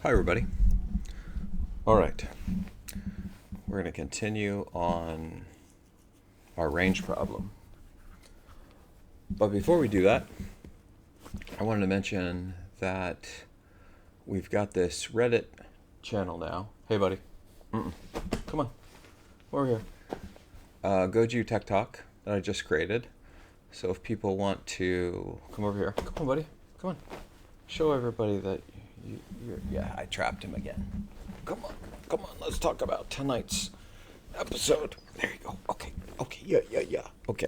Hi, everybody. All right, we're going to continue on our range problem. But before we do that, I wanted to mention that we've got this Reddit channel now. Hey, buddy. Come on. Over here. Goju Tech Talk that I just created. So if people want to come over here, come on, buddy. Come on. Show everybody that you're. Yeah, I trapped him again. Come on. Come on. Let's talk about tonight's episode. There you go. Okay. Okay. Yeah. Okay.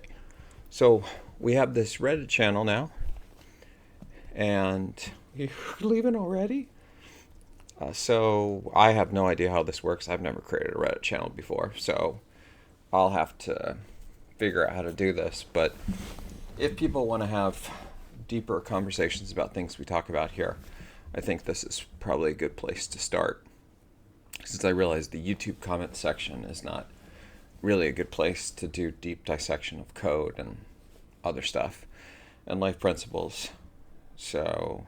So we have this Reddit channel now. And you're leaving already? So I have no idea how this works. I've never created a Reddit channel before. So I'll have to figure out how to do this. But if people want to have deeper conversations about things we talk about here, I think this is probably a good place to start. Since I realize the YouTube comment section is not really a good place to do deep dissection of code and other stuff and life principles. So,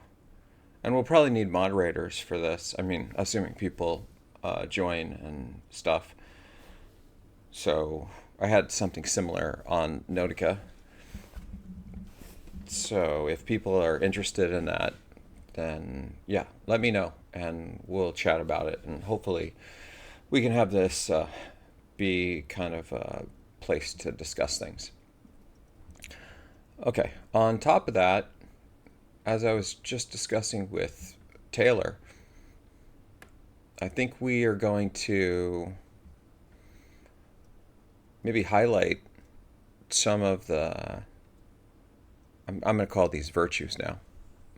and we'll probably need moderators for this. I mean, assuming people join and stuff. So I had something similar on Nautica. So if people are interested in that, then yeah, let me know and we'll chat about it. And hopefully we can have this be kind of a place to discuss things. Okay, on top of that, as I was just discussing with Taylor, I think we are going to maybe highlight some of the, I'm going to call these virtues now,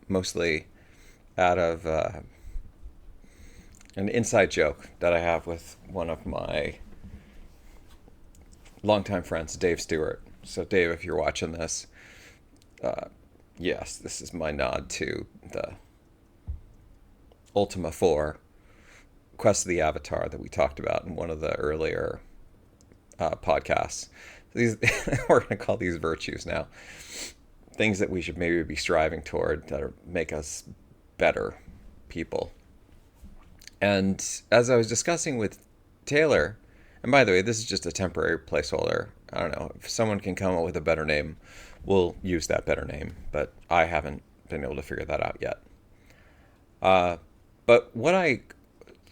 mostly out of an inside joke that I have with one of my longtime friends, Dave Stewart. So Dave, if you're watching this, yes, this is my nod to the Ultima 4 Quest of the Avatar that we talked about in one of the earlier podcasts. These we're going to call these virtues now. Things that we should maybe be striving toward that make us better people. And as I was discussing with Taylor, and by the way, this is just a temporary placeholder. I don't know. If someone can come up with a better name, we'll use that better name. But I haven't been able to figure that out yet. But what I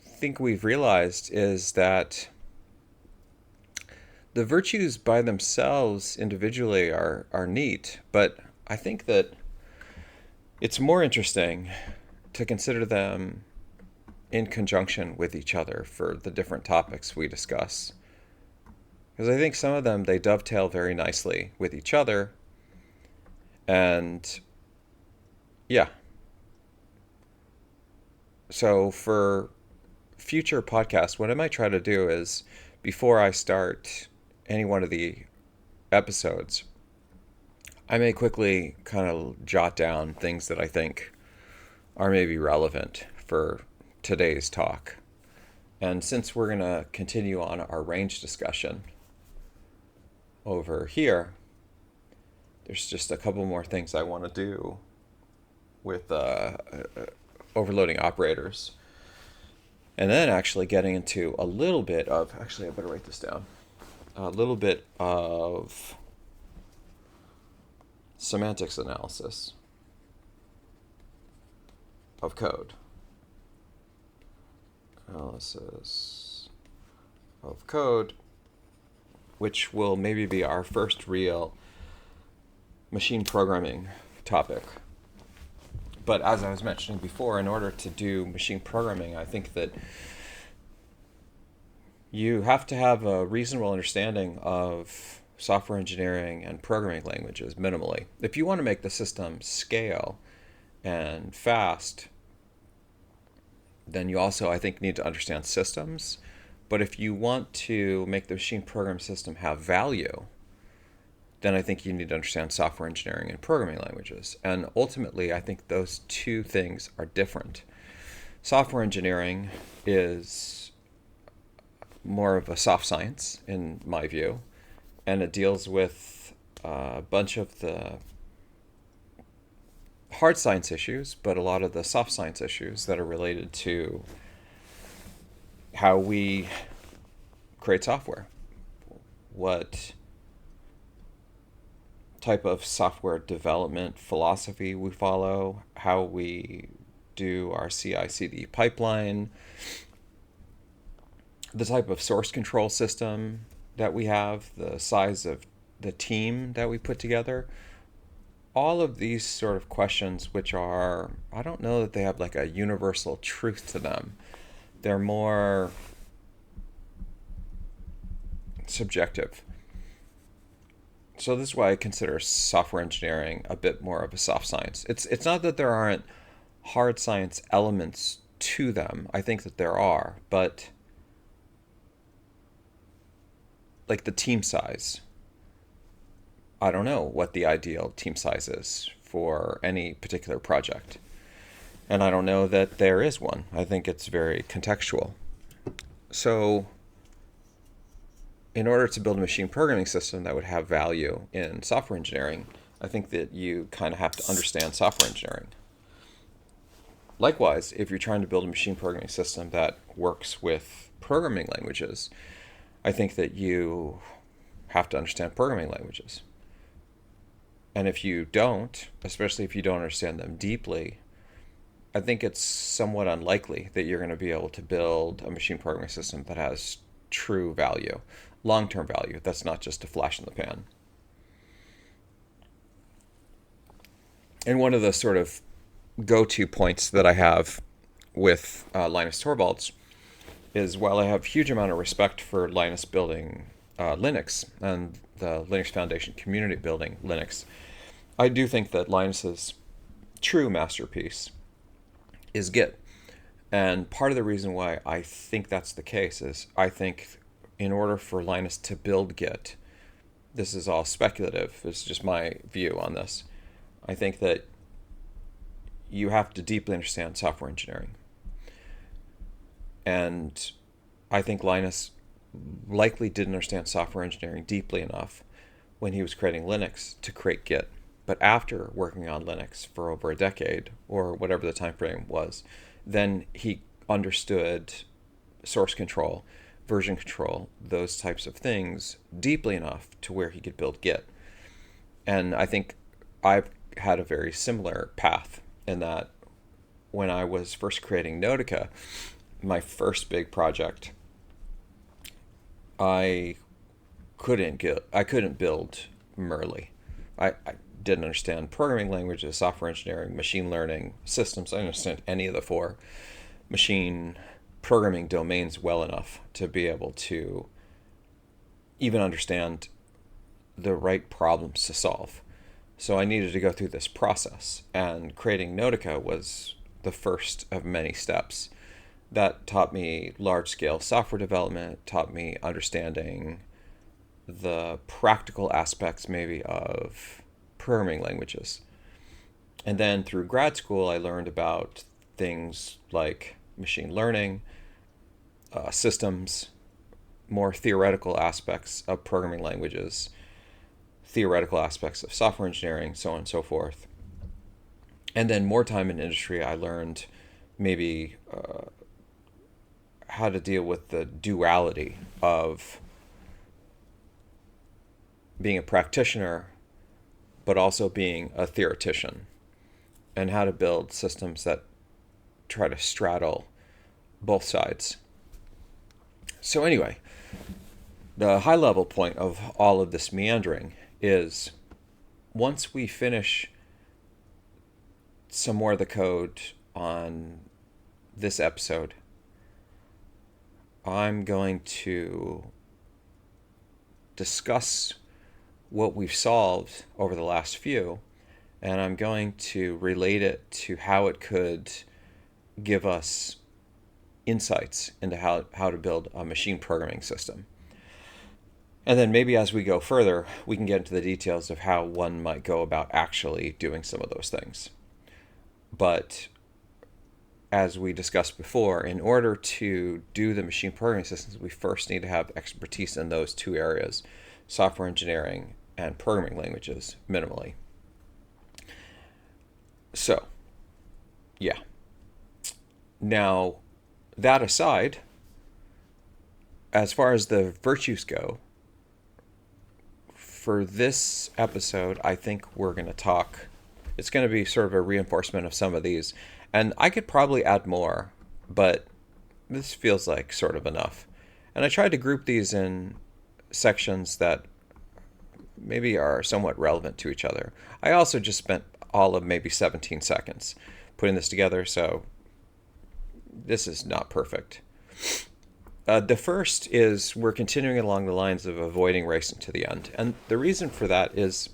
think we've realized is that the virtues by themselves individually are neat, but I think that it's more interesting to consider them in conjunction with each other for the different topics we discuss. Because I think some of them, they dovetail very nicely with each other. And yeah. So for future podcasts, what I might try to do is, before I start any one of the episodes, I may quickly kind of jot down things that I think are maybe relevant for today's talk. And since we're going to continue on our range discussion over here, there's just a couple more things I want to do with overloading operators. And then actually getting into a little bit of, actually I better write this down, a little bit of semantics analysis of code. Analysis of code, which will maybe be our first real machine programming topic. But as I was mentioning before, in order to do machine programming, I think that you have to have a reasonable understanding of software engineering and programming languages minimally. If you want to make the system scale and fast, then you also, I think, need to understand systems. But if you want to make the machine program system have value, then I think you need to understand software engineering and programming languages. And ultimately, I think those two things are different. Software engineering is more of a soft science, in my view, and it deals with a bunch of the hard science issues, but a lot of the soft science issues that are related to how we create software. What type of software development philosophy we follow, how we do our CI/CD pipeline, the type of source control system that we have, the size of the team that we put together. All of these sort of questions, which are, I don't know that they have like a universal truth to them. They're more subjective. So this is why I consider software engineering a bit more of a soft science. It's not that there aren't hard science elements to them. I think that there are, but like the team size, I don't know what the ideal team size is for any particular project. And I don't know that there is one. I think it's very contextual. So in order to build a machine programming system that would have value in software engineering, I think that you kind of have to understand software engineering. Likewise, if you're trying to build a machine programming system that works with programming languages, I think that you have to understand programming languages. And if you don't, especially if you don't understand them deeply, I think it's somewhat unlikely that you're going to be able to build a machine programming system that has true value, long-term value. That's not just a flash in the pan. And one of the sort of go-to points that I have with Linus Torvalds is, while I have a huge amount of respect for Linus building Linux and the Linux Foundation community building Linux, I do think that Linus's true masterpiece is Git. And part of the reason why I think that's the case is I think in order for Linus to build Git, this is all speculative, it's just my view on this, I think that you have to deeply understand software engineering. And I think Linus likely didn't understand software engineering deeply enough when he was creating Linux to create Git. But after working on Linux for over a decade, or whatever the time frame was, then he understood source control, version control, those types of things deeply enough to where he could build Git. And I think I've had a very similar path in that when I was first creating Notica, my first big project, I couldn't build Merly. I didn't understand programming languages, software engineering, machine learning, systems. I didn't understand any of the four machine programming domains well enough to be able to even understand the right problems to solve. So I needed to go through this process, and creating Notica was the first of many steps. That taught me large-scale software development, taught me understanding the practical aspects maybe of programming languages. And then through grad school, I learned about things like machine learning, systems, more theoretical aspects of programming languages, theoretical aspects of software engineering, so on and so forth. And then more time in industry, I learned maybe how to deal with the duality of being a practitioner but also being a theoretician, and how to build systems that try to straddle both sides. So anyway, the high level point of all of this meandering is, once we finish some more of the code on this episode, I'm going to discuss what we've solved over the last few, and I'm going to relate it to how it could give us insights into how to build a machine programming system. And then maybe as we go further, we can get into the details of how one might go about actually doing some of those things. But as we discussed before, in order to do the machine programming systems, we first need to have expertise in those two areas, software engineering and programming languages, minimally. So, yeah. Now, that aside, as far as the virtues go, for this episode, I think we're going to talk. It's going to be sort of a reinforcement of some of these. And I could probably add more, but this feels like sort of enough. And I tried to group these in sections that maybe are somewhat relevant to each other. I also just spent all of maybe 17 seconds putting this together, so this is not perfect. The first is we're continuing along the lines of avoiding racing to the end. And the reason for that is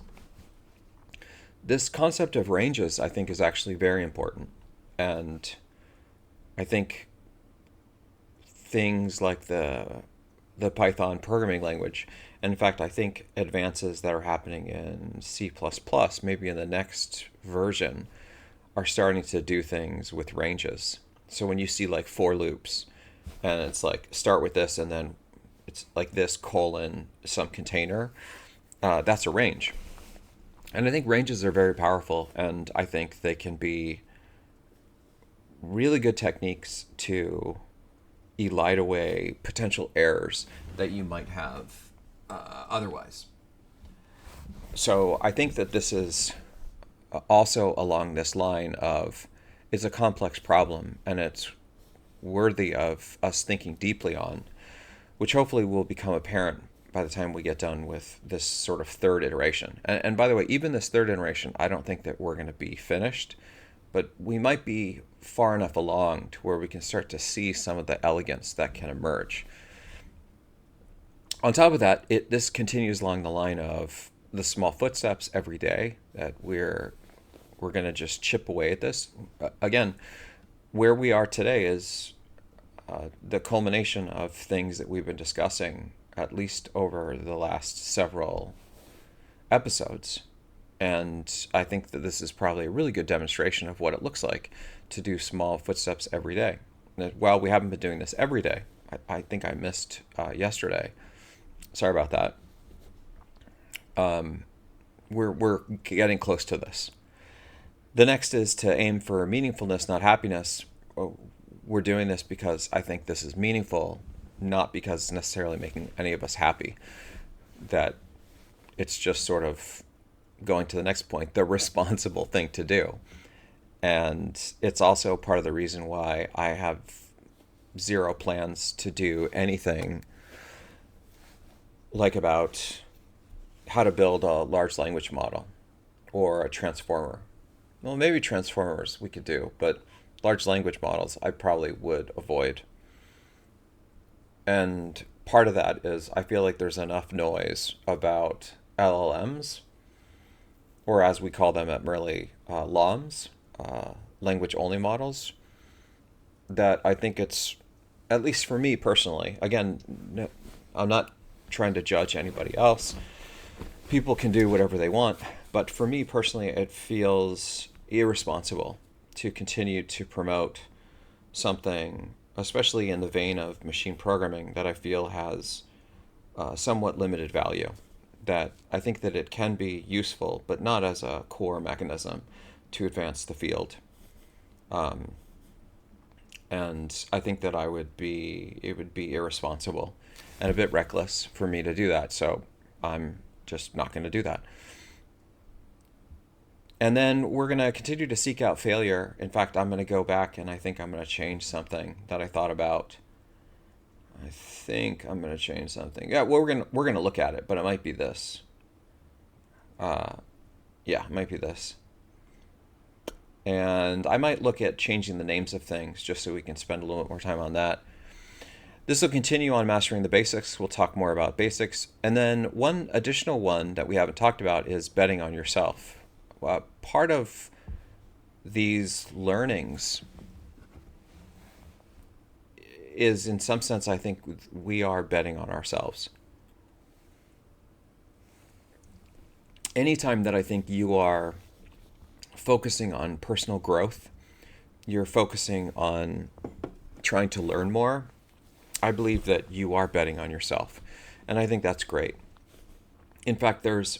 this concept of ranges, I think, is actually very important. And I think things like the Python programming language, and in fact, I think advances that are happening in C++, maybe in the next version, are starting to do things with ranges. So when you see like for loops, and it's like start with this and then it's like this colon some container, that's a range. And I think ranges are very powerful, and I think they can be really good techniques to elide away potential errors that you might have otherwise. So I think that this is also along this line of it's a complex problem and it's worthy of us thinking deeply on, which hopefully will become apparent by the time we get done with this sort of third iteration. And by the way, even this third iteration, I don't think that we're going to be finished, but we might be far enough along to where we can start to see some of the elegance that can emerge. On top of that, this continues along the line of the small footsteps every day that we're going to just chip away at this. Again, where we are today is the culmination of things that we've been discussing at least over the last several episodes. And I think that this is probably a really good demonstration of what it looks like to do small footsteps every day. And while we haven't been doing this every day, I think I missed yesterday. Sorry about that. We're getting close to this. The next is to aim for meaningfulness, not happiness. We're doing this because I think this is meaningful, not because it's necessarily making any of us happy. That it's just sort of going to the next point, the responsible thing to do. And it's also part of the reason why I have zero plans to do anything like about how to build a large language model or a transformer. Well, maybe transformers we could do, but large language models I probably would avoid. And part of that is I feel like there's enough noise about LLMs, or as we call them at Merley, LLMs, language-only models, that I think it's, at least for me personally, again, I'm not trying to judge anybody else. People can do whatever they want, but for me personally, it feels irresponsible to continue to promote something, especially in the vein of machine programming, that I feel has somewhat limited value. That I think that it can be useful, but not as a core mechanism to advance the field. And I think that it would be irresponsible and a bit reckless for me to do that. So I'm just not going to do that. And then we're going to continue to seek out failure. In fact, I'm going to go back and I think I'm going to change something that I thought about. I think I'm going to change something. Yeah, well, we're going to look at it, but it might be this. Yeah, it might be this. And I might look at changing the names of things just so we can spend a little bit more time on that. This will continue on mastering the basics. We'll talk more about basics. And then one additional one that we haven't talked about is betting on yourself. Part of these learnings is, in some sense, I think we are betting on ourselves. Anytime that I think you are focusing on personal growth, you're focusing on trying to learn more, I believe that you are betting on yourself. And I think that's great. In fact, there's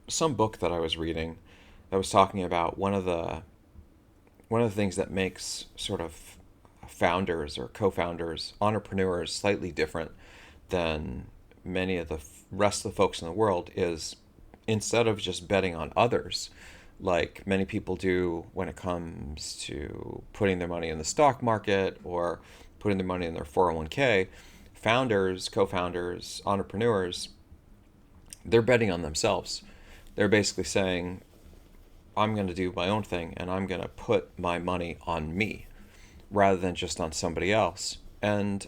some book that I was reading that was talking about one of the one of the things that makes sort of founders or co-founders, entrepreneurs slightly different than many of the rest of the folks in the world is instead of just betting on others, like many people do when it comes to putting their money in the stock market or putting their money in their 401k, founders, co-founders, entrepreneurs, they're betting on themselves. They're basically saying, I'm going to do my own thing and I'm going to put my money on me rather than just on somebody else. And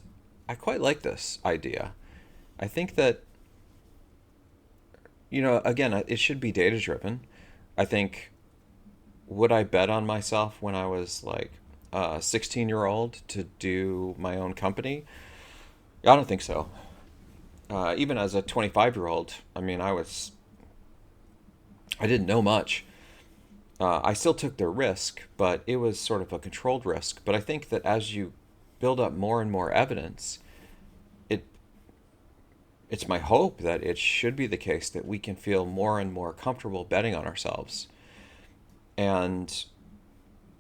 I quite like this idea. I think that, again, it should be data driven. I think, would I bet on myself when I was like a 16-year-old to do my own company? I don't think so. Even as a 25-year-old, I mean, I didn't know much. I still took the risk, but it was sort of a controlled risk. But I think that as you build up more and more evidence, it's my hope that it should be the case that we can feel more and more comfortable betting on ourselves. And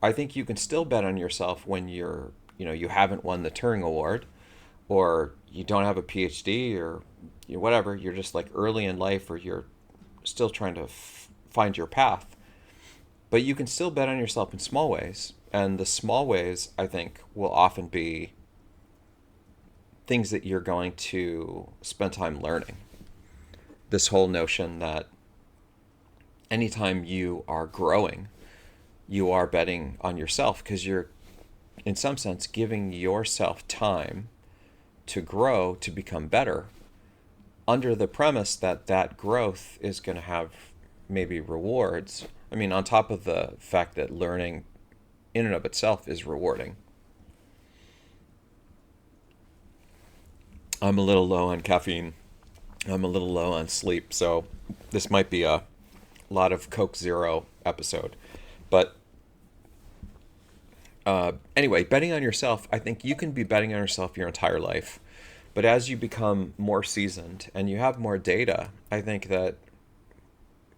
I think you can still bet on yourself when you haven't won the Turing Award, or you don't have a PhD, or whatever. You're just like early in life, or you're still trying to find your path. But you can still bet on yourself in small ways. And the small ways, I think, will often be things that you're going to spend time learning. This whole notion that anytime you are growing, you are betting on yourself because you're, in some sense, giving yourself time to grow, to become better, under the premise that that growth is going to have maybe rewards. I mean, on top of the fact that learning in and of itself is rewarding. I'm a little low on caffeine. I'm a little low on sleep, so this might be a lot of Coke Zero episode. But anyway, betting on yourself, I think you can be betting on yourself your entire life. But as you become more seasoned and you have more data, I think that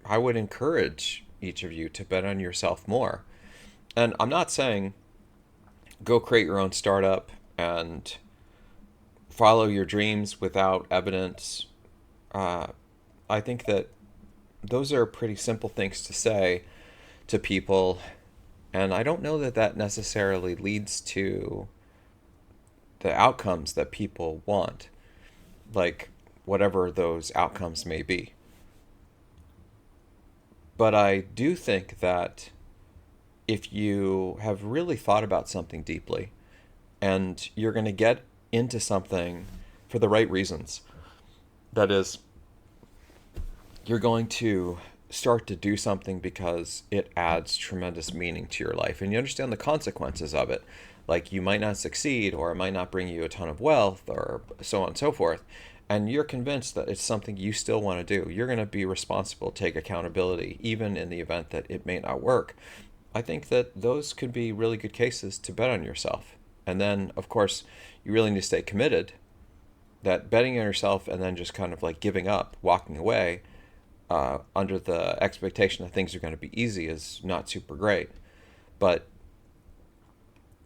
I would encourage each of you to bet on yourself more. And I'm not saying go create your own startup and follow your dreams without evidence. I think that those are pretty simple things to say to people, and I don't know that that necessarily leads to the outcomes that people want, like whatever those outcomes may be. But I do think that if you have really thought about something deeply and you're going to get into something for the right reasons, that is, you're going to start to do something because it adds tremendous meaning to your life and you understand the consequences of it. Like you might not succeed, or it might not bring you a ton of wealth, or so on and so forth. And you're convinced that it's something you still want to do. You're going to be responsible, take accountability, even in the event that it may not work. I think that those could be really good cases to bet on yourself. And then, of course, you really need to stay committed. That betting on yourself and then just kind of like giving up, walking away, under the expectation that things are going to be easy is not super great. But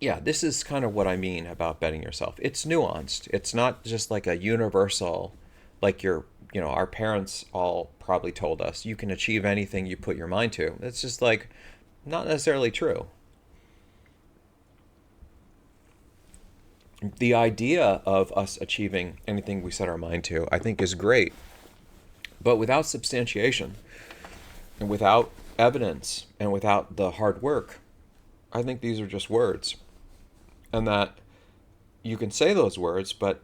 yeah, this is kind of what I mean about betting yourself. It's nuanced. It's not just like a universal, like our parents all probably told us, you can achieve anything you put your mind to. It's just like not necessarily true. The idea of us achieving anything we set our mind to, I think, is great. But without substantiation, and without evidence, and without the hard work, I think these are just words. And that you can say those words, but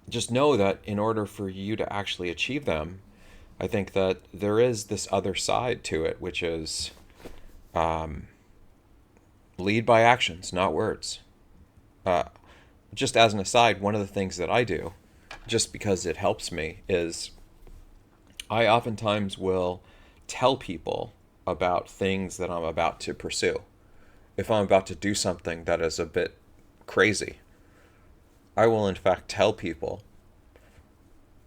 just know that in order for you to actually achieve them, I think that there is this other side to it, which is lead by actions, not words. Just as an aside, one of the things that I do, just because it helps me, is I oftentimes will tell people about things that I'm about to pursue. If I'm about to do something that is a bit crazy, I will in fact tell people.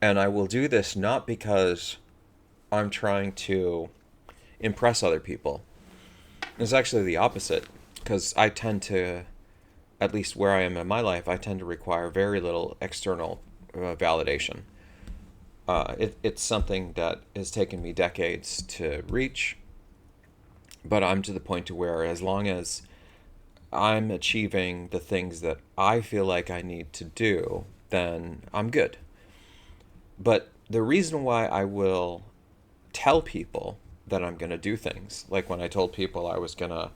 And I will do this not because I'm trying to impress other people, It's actually the opposite, because I tend to, at least where I am in my life, I tend to require very little external validation. It's something that has taken me decades to reach, but I'm to the point to where as long as I'm achieving the things that I feel like I need to do, then I'm good. But the reason why I will tell people that I'm going to do things, like when I told people I was going to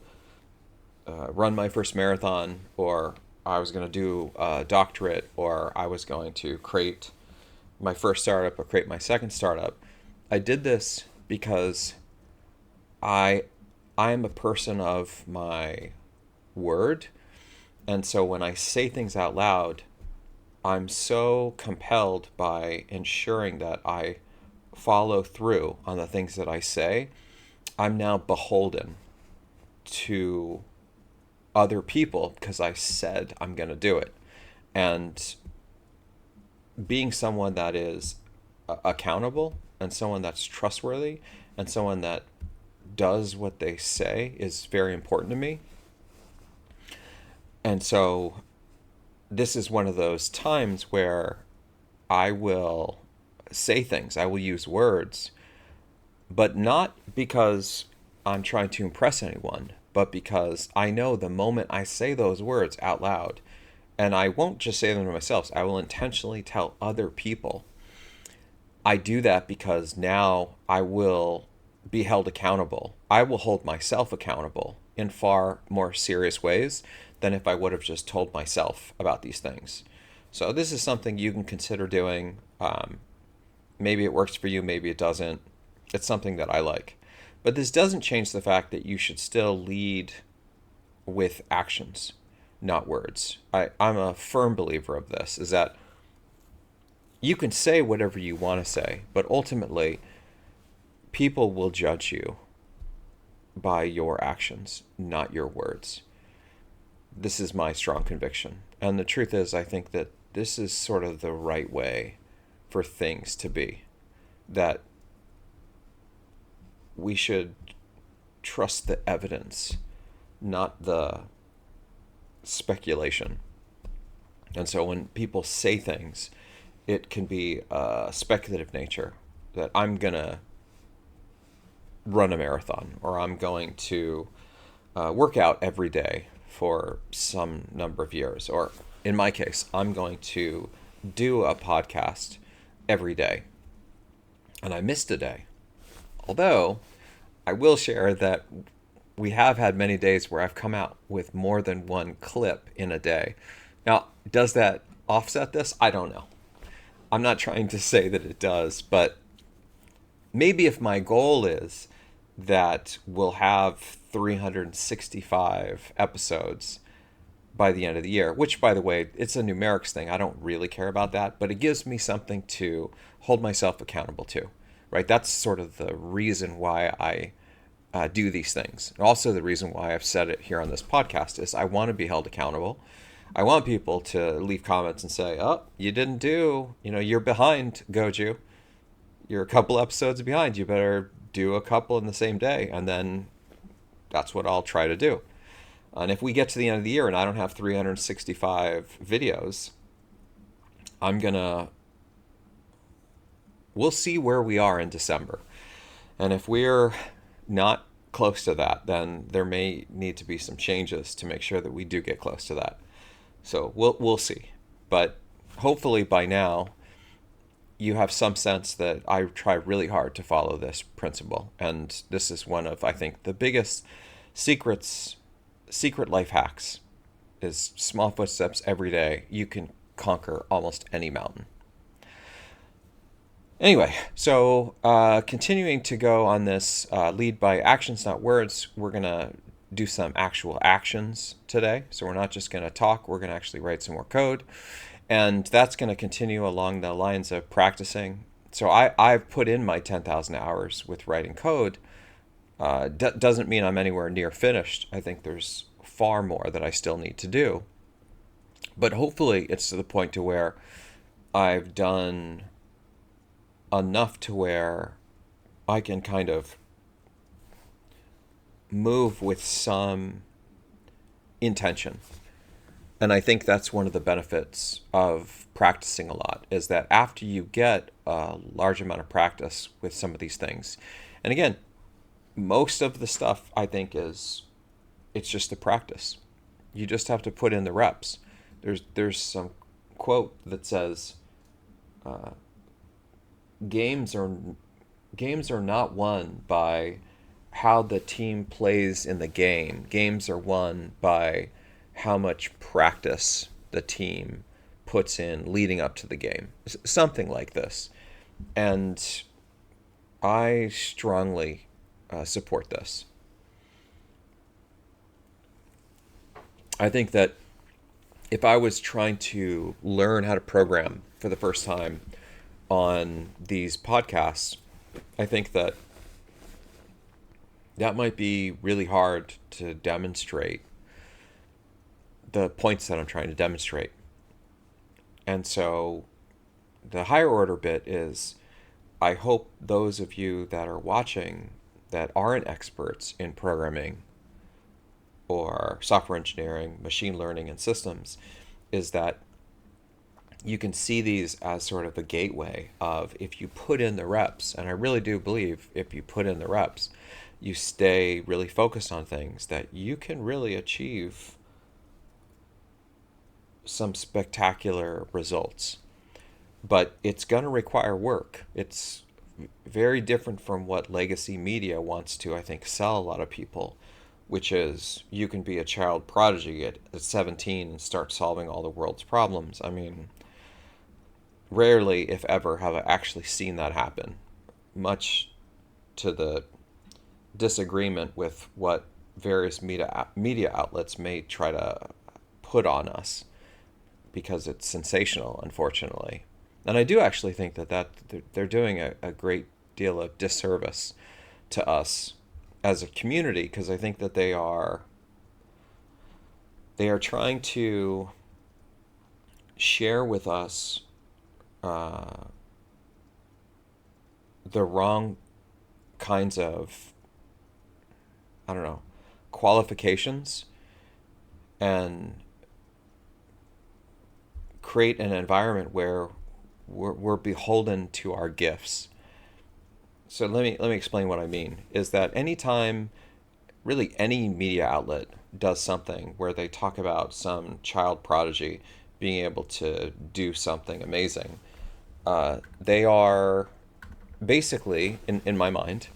run my first marathon, or I was going to do a doctorate, or I was going to create my first startup or create my second startup, I did this because I I am a person of my word, and so when I say things out loud, I'm so compelled by ensuring that I follow through on the things that I say. I'm now beholden to other people because I said I'm going to do it. And being someone that is accountable and someone that's trustworthy and someone that does what they say is very important to me. And so this is one of those times where I will say things, I will use words, but not because I'm trying to impress anyone, but because I know the moment I say those words out loud, and I won't just say them to myself, I will intentionally tell other people. I do that because now I will be held accountable. I will hold myself accountable in far more serious ways than if I would have just told myself about these things. So this is something you can consider doing. Maybe it works for you, maybe it doesn't. It's something that I like. But this doesn't change the fact that you should still lead with actions, not words. I'm a firm believer of this, is that you can say whatever you want to say, but ultimately, people will judge you by your actions, not your words. This is my strong conviction. And the truth is, I think that this is sort of the right way for things to be. That we should trust the evidence, not the speculation. And so when people say things, it can be a speculative nature, that I'm going to run a marathon, or I'm going to work out every day for some number of years, or in my case, I'm going to do a podcast every day. And I missed a day. Although I will share that we have had many days where I've come out with more than one clip in a day. Now, does that offset this? I don't know. I'm not trying to say that it does, but maybe if my goal is that we'll have 365 episodes by the end of the year, which, by the way, it's a numerics thing. I don't really care about that, but it gives me something to hold myself accountable to, right? That's sort of the reason why I do these things. And also the reason why I've said it here on this podcast is I want to be held accountable. I want people to leave comments and say, oh, you didn't do, you're behind, Goju. You're a couple episodes behind. You better do a couple in the same day. And then that's what I'll try to do. And if we get to the end of the year and I don't have 365 videos, we'll see where we are in December. And if we're not close to that, then there may need to be some changes to make sure that we do get close to that. So we'll see. But hopefully by now, you have some sense that I try really hard to follow this principle. And this is one of, I think, the biggest secret life hacks is small footsteps every day. You can conquer almost any mountain. Anyway, so continuing to go on this lead by actions, not words, we're going to do some actual actions today. So we're not just going to talk, we're going to actually write some more code. And that's going to continue along the lines of practicing. So I've put in my 10,000 hours with writing code. Doesn't mean I'm anywhere near finished. I think there's far more that I still need to do. But hopefully it's to the point to where I've done enough to where I can kind of move with some intention. And I think that's one of the benefits of practicing a lot, is that after you get a large amount of practice with some of these things, and again, most of the stuff I think it's just the practice. You just have to put in the reps. There's some quote that says, games are games are not won by how the team plays in the game. Games are won by how much practice the team puts in leading up to the game. Something like this. And I strongly support this. I think that if I was trying to learn how to program for the first time on these podcasts, I think that that might be really hard to demonstrate the points that I'm trying to demonstrate. And so the higher order bit is, I hope those of you that are watching that aren't experts in programming or software engineering, machine learning, and systems, is that you can see these as sort of a gateway of, if you put in the reps, and I really do believe if you put in the reps, you stay really focused on things, that you can really achieve some spectacular results. But it's going to require work. It's very different from what legacy media wants to, I think, sell a lot of people, which is you can be a child prodigy at 17 and start solving all the world's problems. I mean, rarely, if ever, have I actually seen that happen, much to the disagreement with what various media outlets may try to put on us, because it's sensational, unfortunately. And I do actually think that they're doing a great deal of disservice to us as a community, because I think that they are trying to share with us the wrong kinds of, I don't know, qualifications, and create an environment where we're beholden to our gifts. So let me explain what I mean. Is that anytime really any media outlet does something where they talk about some child prodigy being able to do something amazing, they are basically, in my mind,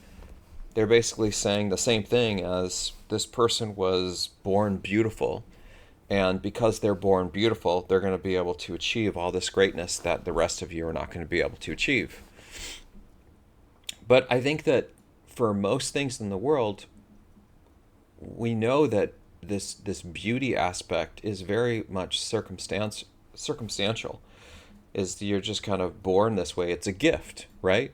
they're basically saying the same thing as, this person was born beautiful, and because they're born beautiful, they're going to be able to achieve all this greatness that the rest of you are not going to be able to achieve. But I think that for most things in the world, we know that this beauty aspect is very much circumstantial. Is you're just kind of born this way. It's a gift, right?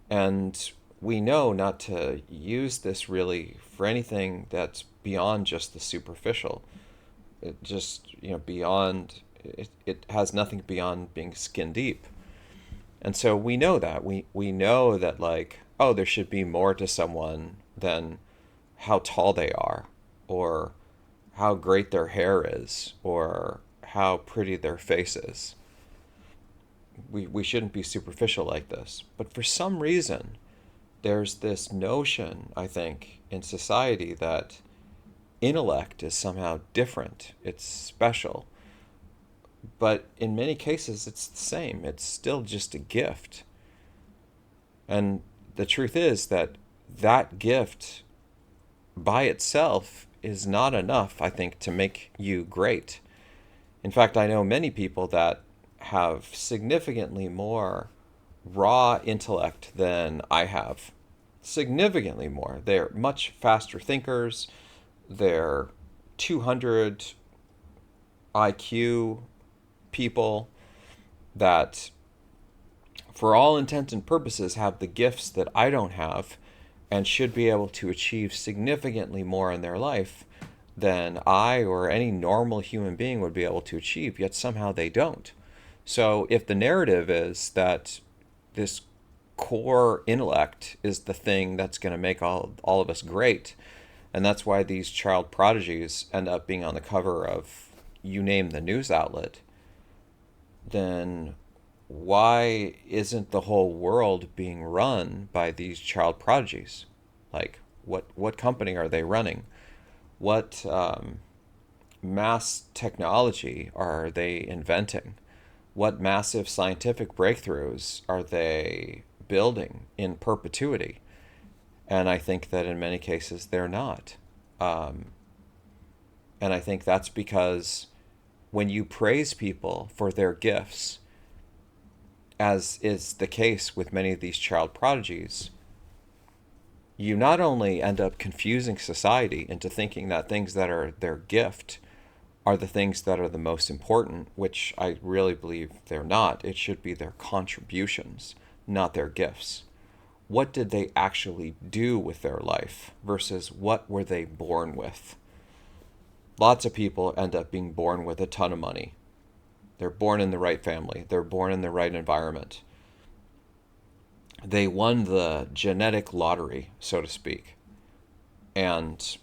And we know not to use this really for anything that's beyond just the superficial. It just, beyond, it has nothing beyond being skin deep. And so we know that. We know that, like, oh, there should be more to someone than how tall they are, or how great their hair is, or how pretty their face is. We shouldn't be superficial like this. But for some reason, there's this notion, I think, in society that intellect is somehow different. It's special. But in many cases, it's the same. It's still just a gift. And the truth is that that gift by itself is not enough, I think, to make you great. In fact, I know many people that have significantly more raw intellect than I have. Significantly more. They're much faster thinkers. They're 200 IQ people that, for all intents and purposes, have the gifts that I don't have, and should be able to achieve significantly more in their life than I or any normal human being would be able to achieve, yet somehow they don't. So if the narrative is that this core intellect is the thing that's going to make all of us great, And that's why these child prodigies end up being on the cover of, you name the news outlet. Then why isn't the whole world being run by these child prodigies? Like, what company are they running? What mass technology are they inventing? What massive scientific breakthroughs are they building in perpetuity? And I think that in many cases they're not. Um, and I think that's because when you praise people for their gifts, as is the case with many of these child prodigies, you not only end up confusing society into thinking that things that are their gift are the things that are the most important, which I really believe they're not. It should be their contributions, not their gifts. What did they actually do with their life versus what were they born with? Lots of people end up being born with a ton of money. They're born in the right family. They're born in the right environment. They won the genetic lottery, so to speak, and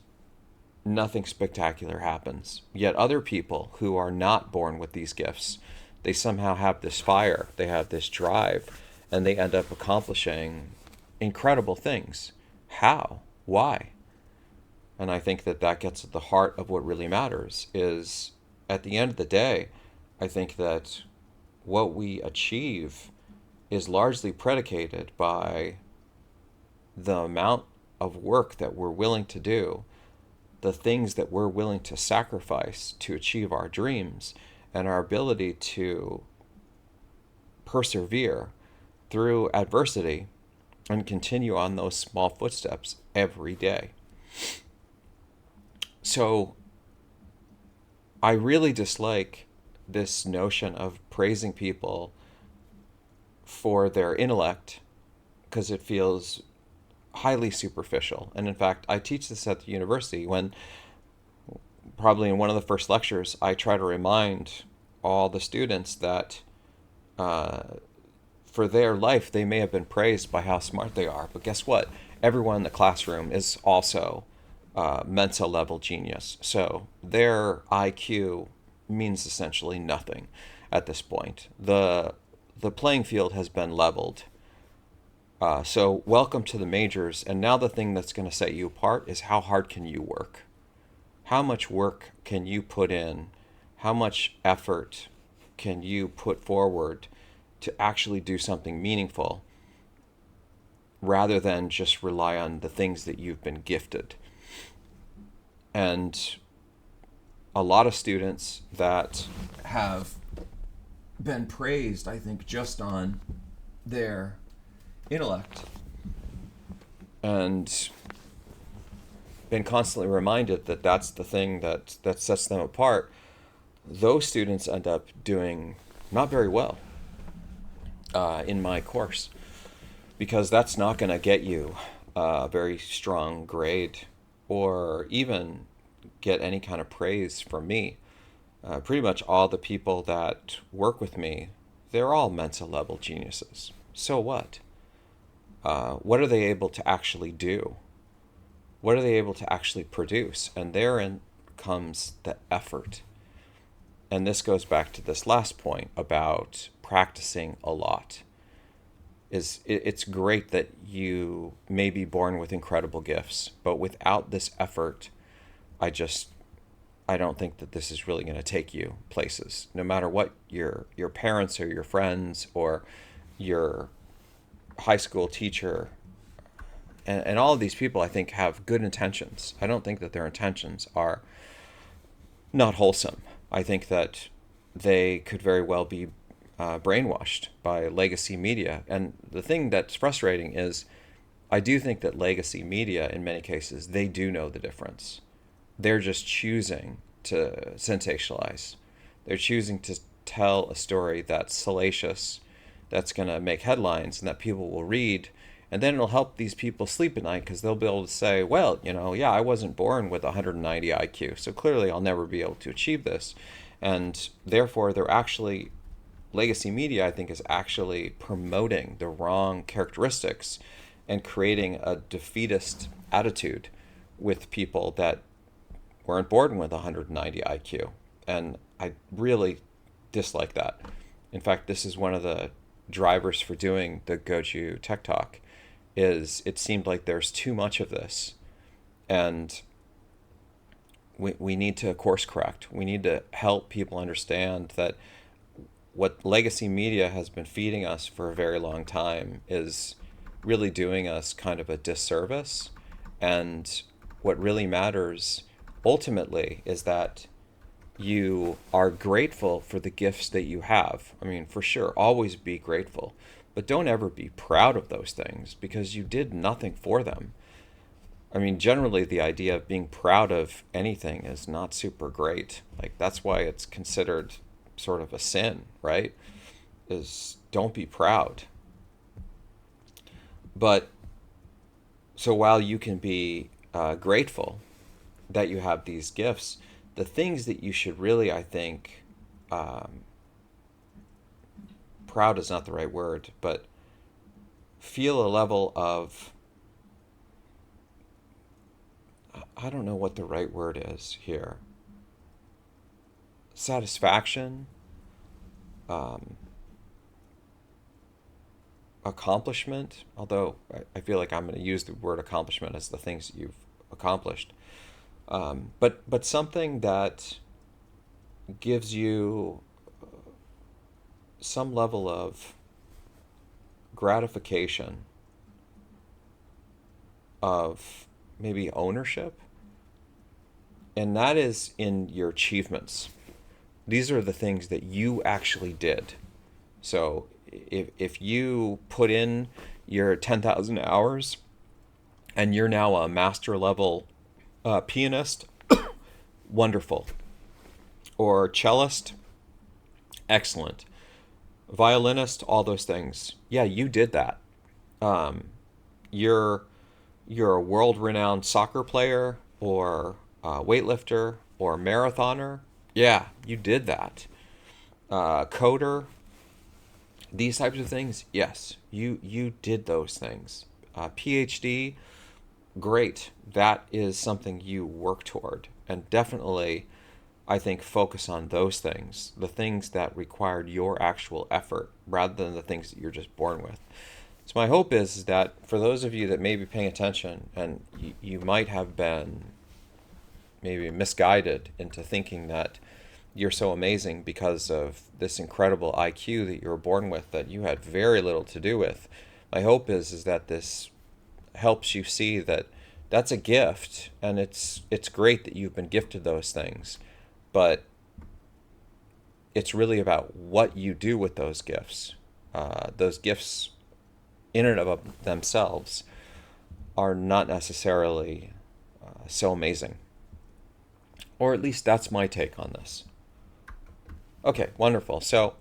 nothing spectacular happens. Yet other people who are not born with these gifts, they somehow have this fire, they have this drive, and they end up accomplishing incredible things. How? Why? And I think that that gets at the heart of what really matters is, at the end of the day, I think that what we achieve is largely predicated by the amount of work that we're willing to do, the things that we're willing to sacrifice to achieve our dreams, and our ability to persevere through adversity and continue on those small footsteps every day. So I really dislike this notion of praising people for their intellect because it feels highly superficial. And in fact, I teach this at the university when, probably in one of the first lectures, I try to remind all the students that for their life, they may have been praised by how smart they are. But guess what? Everyone in the classroom is also Mensa level genius. So their IQ means essentially nothing at this point. The playing field has been leveled. So welcome to the majors. And now the thing that's going to set you apart is how hard can you work? How much work can you put in? How much effort can you put forward to actually do something meaningful rather than just rely on the things that you've been gifted? And a lot of students that have been praised, I think, just on their intellect and been constantly reminded that that's the thing that sets them apart, those students end up doing not very well in my course, because that's not going to get you a very strong grade or even get any kind of praise from me. Pretty much all the people that work with me, they're all Mensa level geniuses. So what? What are they able to actually do? What are they able to actually produce? And therein comes the effort. And this goes back to this last point about practicing a lot. It's great that you may be born with incredible gifts, but without this effort, I don't think that this is really going to take you places. No matter what your parents or your friends or your high school teacher and all of these people, I think, have good intentions. I don't think that their intentions are not wholesome. I think that they could very well be brainwashed by legacy media. And the thing that's frustrating is I do think that legacy media, in many cases, they do know the difference. They're just choosing to sensationalize. They're choosing to tell a story that's salacious, that's going to make headlines and that people will read. And then it'll help these people sleep at night because they'll be able to say, well, yeah, I wasn't born with 190 IQ, so clearly I'll never be able to achieve this. And therefore, legacy media, I think, is actually promoting the wrong characteristics and creating a defeatist attitude with people that weren't born with 190 IQ. And I really dislike that. In fact, this is one of the drivers for doing the Goju Tech Talk, is it seemed like there's too much of this. And we need to course correct. We need to help people understand that what legacy media has been feeding us for a very long time is really doing us kind of a disservice. And what really matters ultimately is that you are grateful for the gifts that you have. I mean, for sure, always be grateful, but don't ever be proud of those things because you did nothing for them. I mean, generally, the idea of being proud of anything is not super great. Like, that's why it's considered sort of a sin, right? Is don't be proud. But so while you can be grateful that you have these gifts, the things that you should really, I think, proud is not the right word, but feel a level of, I don't know what the right word is here, satisfaction, um, accomplishment, although I feel like I'm going to use the word accomplishment as the things that you've accomplished. But something that gives you some level of gratification, of maybe ownership, and that is in your achievements. These are the things that you actually did. So if you put in your 10,000 hours and you're now a master level pianist, wonderful. Or cellist, excellent. Violinist, all those things. Yeah, you did that. Um, you're you're a world-renowned soccer player or weightlifter or marathoner. Yeah, you did that. Coder, these types of things. Yes, you did those things. PhD, great. That is something you work toward, and definitely, I think, focus on those things, the things that required your actual effort rather than the things that you're just born with. So my hope is that for those of you that may be paying attention, and you might have been maybe misguided into thinking that you're so amazing because of this incredible IQ that you were born with that you had very little to do with. My hope is that this helps you see that that's a gift, and it's great that you've been gifted those things, but it's really about what you do with those gifts. Those gifts in and of themselves are not necessarily so amazing. Or at least that's my take on this. Okay, wonderful. So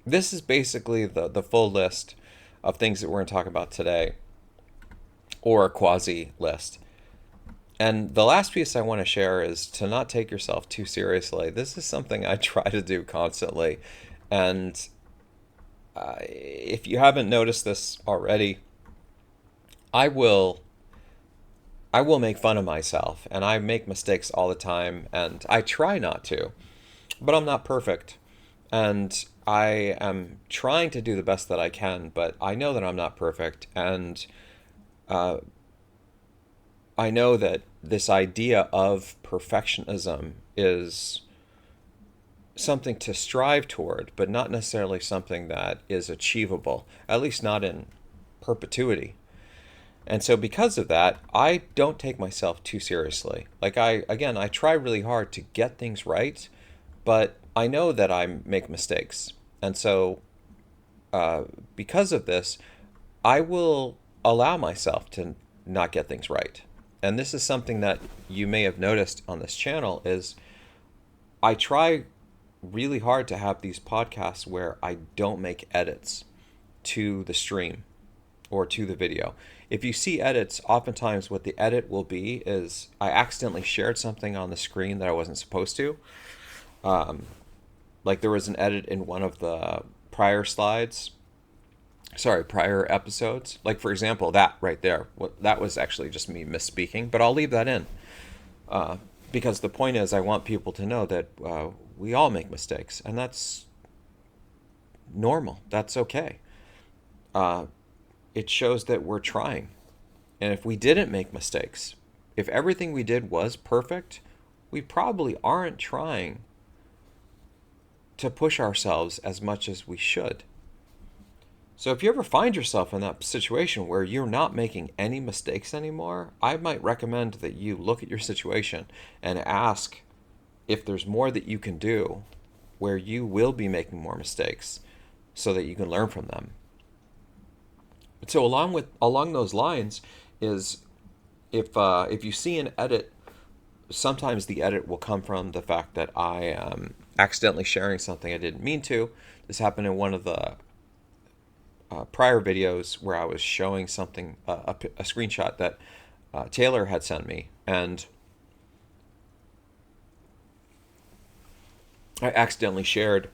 this is basically the full list of things that we're going to talk about today, or a quasi list. And the last piece I want to share is to not take yourself too seriously. This is something I try to do constantly. And if you haven't noticed this already, I will I will make fun of myself, and I make mistakes all the time, and I try not to, but I'm not perfect. And I am trying to do the best that I can, but I know that I'm not perfect, and uh, I know that this idea of perfectionism is something to strive toward, but not necessarily something that is achievable, at least not in perpetuity. And so because of that, I don't take myself too seriously. Like I try really hard to get things right, but I know that I make mistakes. And so because of this, I will allow myself to not get things right. And this is something that you may have noticed on this channel is I try really hard to have these podcasts where I don't make edits to the stream or to the video. If you see edits, oftentimes what the edit will be is I accidentally shared something on the screen that I wasn't supposed to. Like there was an edit in one of the prior slides prior episodes. Like, for example, that right there, that was actually just me misspeaking, but I'll leave that in. Because the point is, I want people to know that we all make mistakes, and that's normal. That's okay. Uh, it shows that we're trying. And if we didn't make mistakes, if everything we did was perfect, we probably aren't trying to push ourselves as much as we should. So if you ever find yourself in that situation where you're not making any mistakes anymore, I might recommend that you look at your situation and ask if there's more that you can do where you will be making more mistakes so that you can learn from them. So along those lines is if you see an edit, sometimes the edit will come from the fact that I am accidentally sharing something I didn't mean to. This happened in one of the prior videos where I was showing something, a screenshot that Taylor had sent me, and I accidentally shared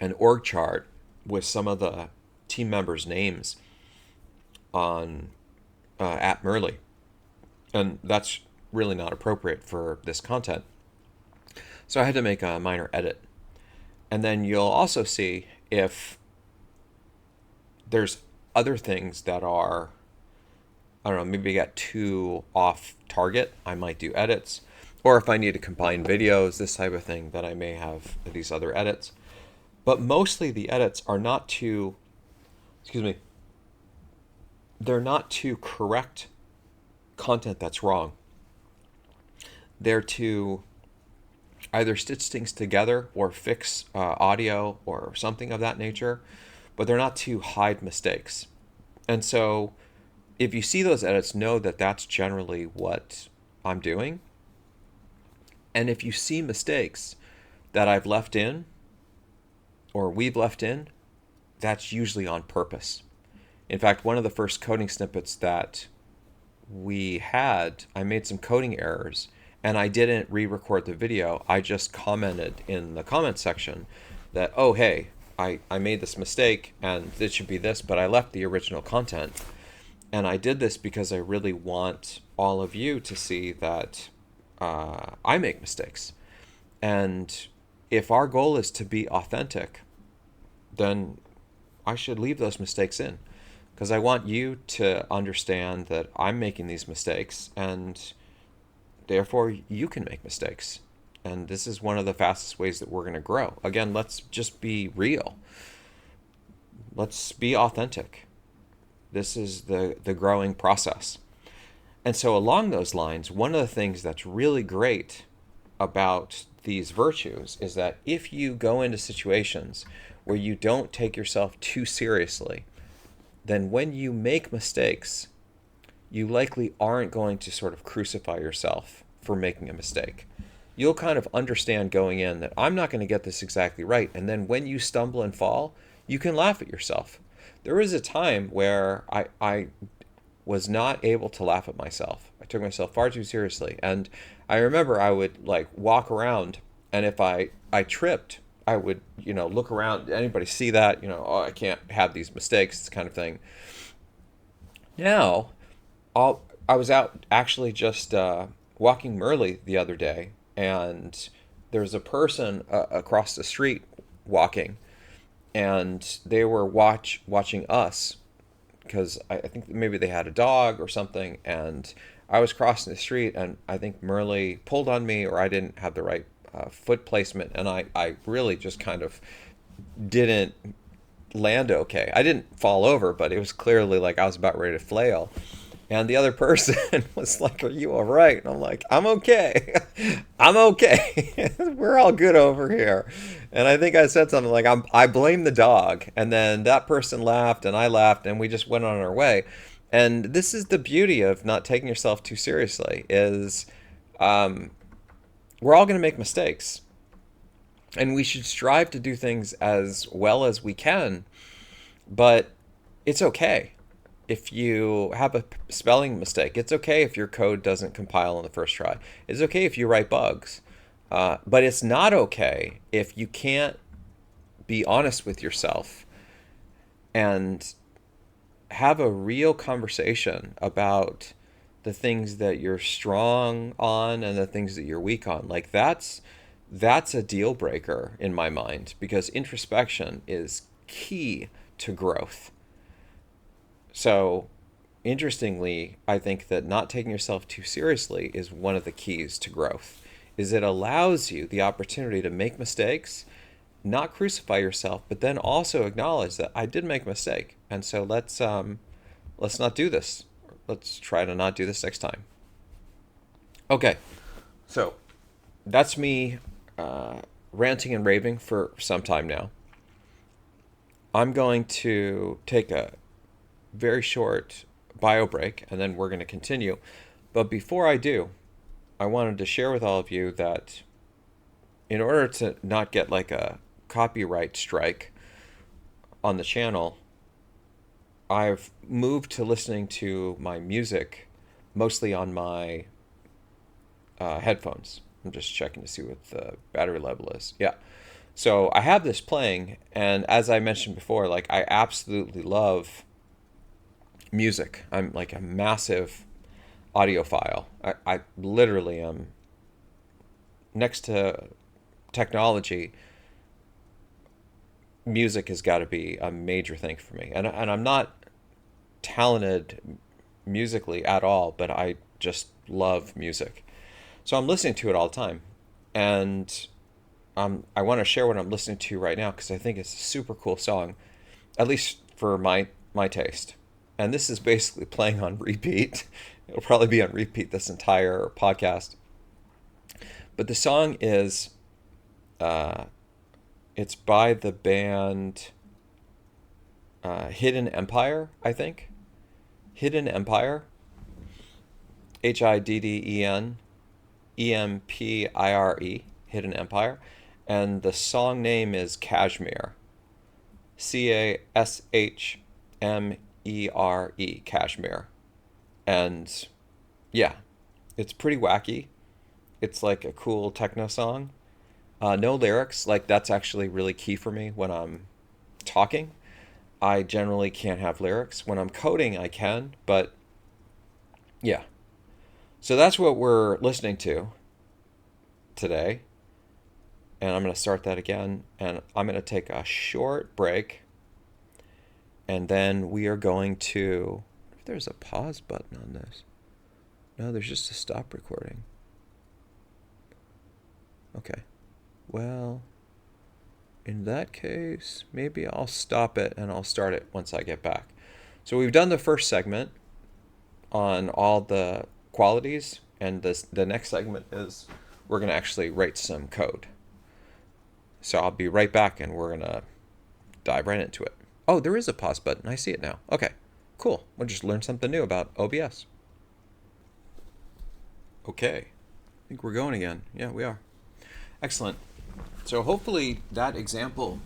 an org chart with some of the team members' names on at Merly, and that's really not appropriate for this content. So I had to make a minor edit, and then you'll also see if there's other things that are, I don't know, maybe I got too off target, I might do edits. Or if I need to combine videos, this type of thing, that I may have these other edits. But mostly the edits are not to, they're not to correct content that's wrong. They're to either stitch things together or fix audio or something of that nature, but they're not to hide mistakes. And so if you see those edits, know that that's generally what I'm doing. And if you see mistakes that I've left in or we've left in, that's usually on purpose. In fact, one of the first coding snippets that we had, I made some coding errors and I didn't re-record the video. I just commented in the comment section that, oh, hey, I made this mistake and it should be this, but I left the original content. And I did this because I really want all of you to see that I make mistakes. And if our goal is to be authentic, then I should leave those mistakes in, because I want you to understand that I'm making these mistakes and therefore you can make mistakes. And this is one of the fastest ways that we're going to grow. Again, let's just be real. Let's be authentic. This is the growing process. And so along those lines, one of the things that's really great about these virtues is that if you go into situations where you don't take yourself too seriously, then when you make mistakes, you likely aren't going to sort of crucify yourself for making a mistake. You'll kind of understand going in that I'm not going to get this exactly right. And then when you stumble and fall, you can laugh at yourself. There was a time where I was not able to laugh at myself. I took myself far too seriously. And I remember I would like walk around, and if I tripped, I would, look around. Anybody see that? Oh, I can't have these mistakes, this kind of thing. Now, I was out actually just walking Merle the other day, and there's a person across the street walking, and they were watching us because I think maybe they had a dog or something, and I was crossing the street, and I think Merle pulled on me, or I didn't have the right foot placement, and I really just kind of didn't land okay. I didn't fall over, but it was clearly like I was about ready to flail. And the other person was like, "Are you all right?" And I'm like, "I'm okay. I'm okay. We're all good over here." And I think I said something like, I blame the dog." And then that person laughed and I laughed and we just went on our way. And this is the beauty of not taking yourself too seriously is we're all going to make mistakes. And we should strive to do things as well as we can. But it's okay if you have a spelling mistake. It's okay if your code doesn't compile on the first try. It's okay if you write bugs. But it's not okay if you can't be honest with yourself and have a real conversation about the things that you're strong on and the things that you're weak on. Like that's a deal breaker in my mind, because introspection is key to growth. So, interestingly, I think that not taking yourself too seriously is one of the keys to growth. Is it allows you the opportunity to make mistakes, not crucify yourself, but then also acknowledge that I did make a mistake, and so let's not do this. Let's try to not do this next time. Okay, so that's me ranting and raving for some time now. I'm going to take a very short bio break, and then we're going to continue. But before I do, I wanted to share with all of you that in order to not get like a copyright strike on the channel, I've moved to listening to my music mostly on my headphones. I'm just checking to see what the battery level is. Yeah. So I have this playing, and as I mentioned before, like I absolutely love music. I'm like a massive audiophile. I literally am, next to technology, music has got to be a major thing for me. And I'm not talented musically at all, but I just love music. So I'm listening to it all the time. And I want to share what I'm listening to right now because I think it's a super cool song, at least for my taste. And this is basically playing on repeat. It'll probably be on repeat this entire podcast. But the song is, it's by the band Hidden Empire, I think. Hidden Empire. HIDDEN EMPIRE. Hidden Empire. And the song name is Kashmir. CASHMERE. Kashmir. And yeah, it's pretty wacky. It's like a cool techno song. No lyrics. Like that's actually really key for me when I'm talking. I generally can't have lyrics. When I'm coding, I can, but yeah. So that's what we're listening to today. And I'm going to start that again. And I'm going to take a short break. And then we are going to... if there's a pause button on this. No, there's just a stop recording. Okay. Well, in that case, maybe I'll stop it and I'll start it once I get back. So we've done the first segment on all the qualities, and the next segment is we're going to actually write some code. So I'll be right back and we're going to dive right into it. Oh, there is a pause button. I see it now. Okay, cool. We'll just learn something new about OBS. Okay, I think we're going again. Yeah, we are. Excellent. So hopefully that example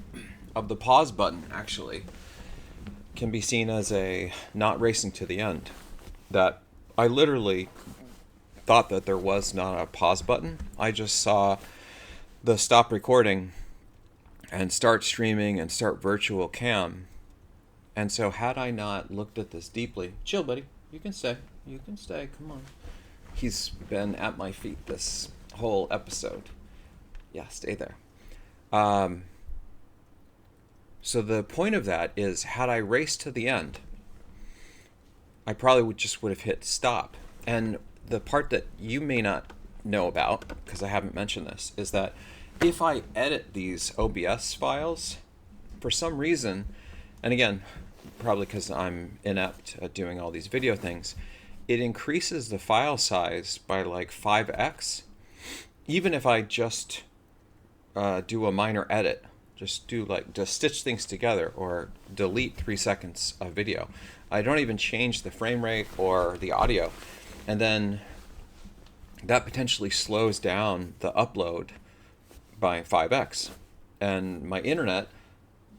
of the pause button actually can be seen as a not racing to the end. That I literally thought that there was not a pause button. I just saw the stop recording and start streaming and start virtual cam. And so had I not looked at this deeply... chill, buddy. You can stay. You can stay. Come on. He's been at my feet this whole episode. Yeah, stay there. So the point of that is, had I raced to the end, I probably would have hit stop. And the part that you may not know about, because I haven't mentioned this, is that if I edit these OBS files, for some reason, and again, probably because I'm inept at doing all these video things, it increases the file size by like 5x, even if I just do a minor edit, just stitch things together or delete 3 seconds of video. I don't even change the frame rate or the audio, and then that potentially slows down the upload by 5x. And my internet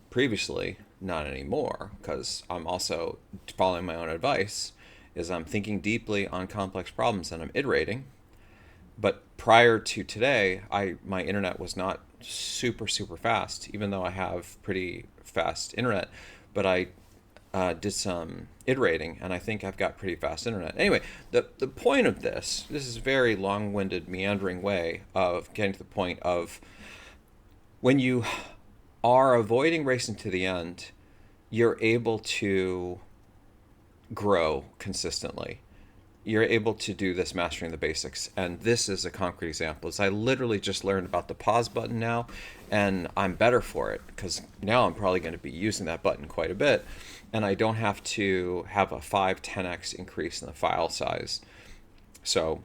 previously, not anymore, because I'm also following my own advice, is I'm thinking deeply on complex problems and I'm iterating. But prior to today, my internet was not super fast, even though I have pretty fast internet. but I did some iterating, and I think I've got pretty fast internet. Anyway, the point of this is a very long-winded, meandering way of getting to the point of when you are avoiding racing to the end, you're able to grow consistently. You're able to do this mastering the basics, and this is a concrete example. Is I literally just learned about the pause button now, and I'm better for it because now I'm probably going to be using that button quite a bit, and I don't have to have a 5-10x increase in the file size. So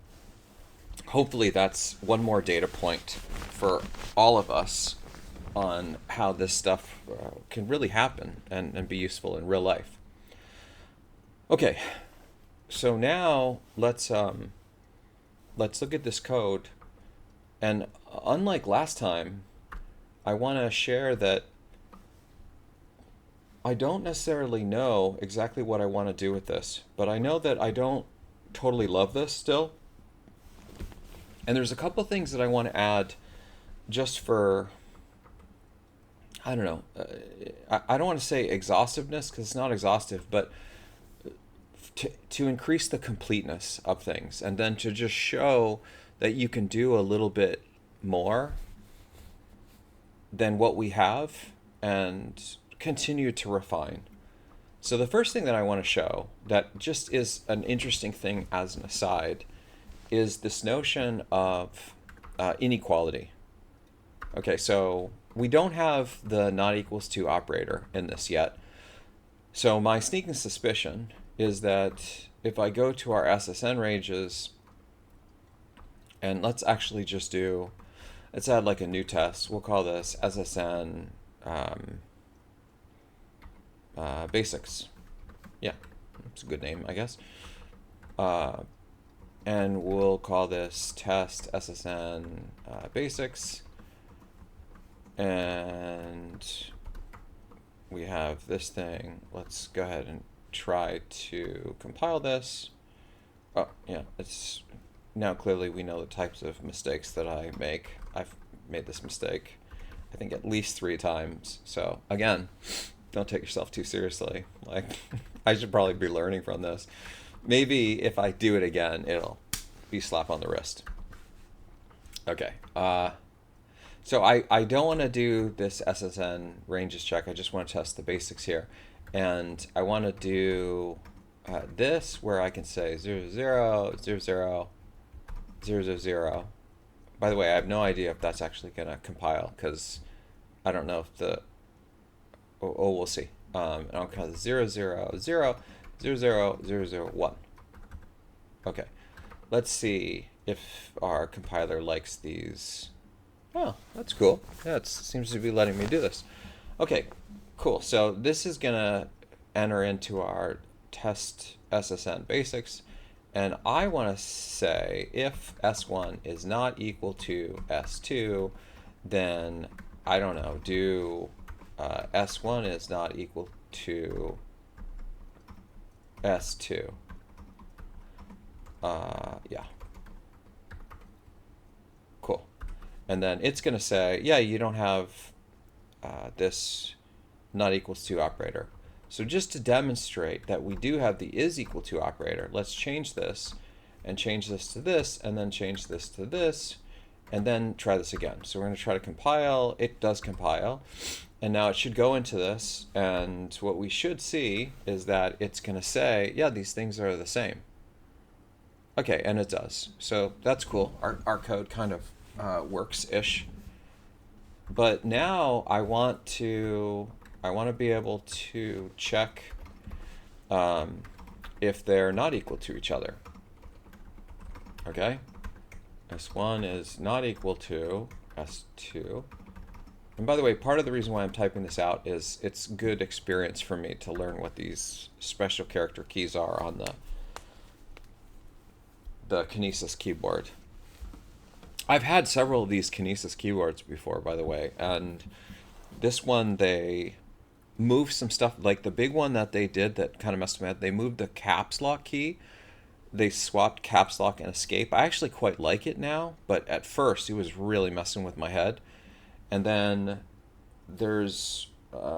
hopefully that's one more data point for all of us on how this stuff can really happen and be useful in real life. Okay, so now let's look at this code, and unlike last time, I want to share that I don't necessarily know exactly what I want to do with this, but I know that I don't totally love this still. And there's a couple things that I want to add just for, I don't know, I don't want to say exhaustiveness because it's not exhaustive, but to increase the completeness of things, and then to just show that you can do a little bit more than what we have and continue to refine. So the first thing that I want to show that just is an interesting thing as an aside is this notion of inequality. Okay, so we don't have the not equals to operator in this yet. So my sneaking suspicion is that if I go to our SSN ranges, and let's actually just let's add like a new test. We'll call this SSN basics. Yeah, it's a good name, I guess. And we'll call this test SSN basics. And we have this thing. Let's go ahead and try to compile this. Oh, yeah, it's now clearly we know the types of mistakes that I make. I've made this mistake, I think, at least 3 times. So again, don't take yourself too seriously. Like, I should probably be learning from this. Maybe if I do it again, it'll be slap on the wrist. Okay. So I don't want to do this SSN ranges check. I just want to test the basics here. And I want to do this where I can say 0, 0, 0, 0, 0, 0, 0. By the way, I have no idea if that's actually going to compile because I don't know if the... Oh, we'll see. And I'll call it 0, 0, 0, 0, 0, 0, 0, 1. Okay. Let's see if our compiler likes these. Oh, that's cool. Yeah, it seems to be letting me do this. Okay, cool. So this is going to enter into our test SSN basics. And I want to say if S1 is not equal to S2, then, I don't know, do S1 is not equal to S2. Yeah. Cool. And then it's going to say, yeah, you don't have this not equals to operator. So just to demonstrate that we do have the is equal to operator, let's change this and change this to this and then change this to this and then try this again. So we're going to try to compile. It does compile. And now it should go into this. And what we should see is that it's going to say, yeah, these things are the same. Okay, and it does. So that's cool. Our code kind of works-ish. But now I want to be able to check if they're not equal to each other. Okay? S1 is not equal to S2. And by the way, part of the reason why I'm typing this out is it's good experience for me to learn what these special character keys are on the Kinesis keyboard. I've had several of these Kinesis keyboards before, by the way, and this one, they moved some stuff, like the big one that they did that kind of messed me up, they moved the caps lock key. They swapped caps lock and escape. I actually quite like it now, but at first it was really messing with my head. And then there's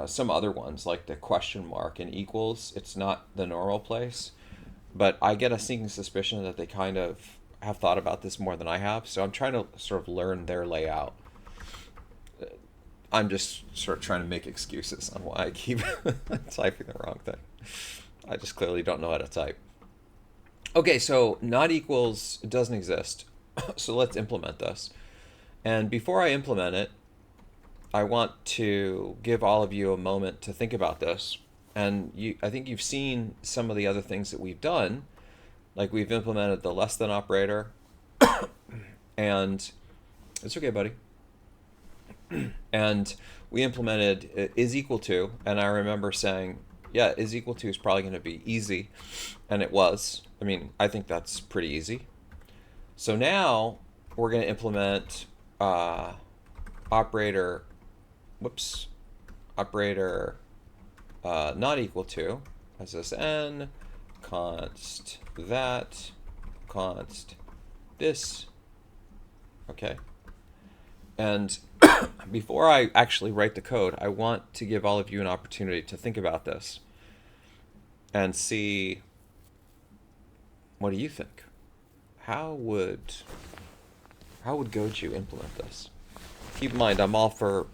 some other ones like the question mark and equals. It's not the normal place, but I get a sneaking suspicion that they kind of have thought about this more than I have. So I'm trying to sort of learn their layout. I'm just sort of trying to make excuses on why I keep typing the wrong thing. I just clearly don't know how to type. Okay, so not equals doesn't exist. So let's implement this. And before I implement it, I want to give all of you a moment to think about this. And I think you've seen some of the other things that we've done. Like we've implemented the less than operator. And it's okay, buddy. And we implemented is equal to. And I remember saying, yeah, is equal to is probably going to be easy. And it was. I mean, I think that's pretty easy. So now we're going to implement operator, operator not equal to, as this n, const that, const this, okay? And before I actually write the code, I want to give all of you an opportunity to think about this and see, what do you think? How would Goju implement this? Keep in mind, I'm all for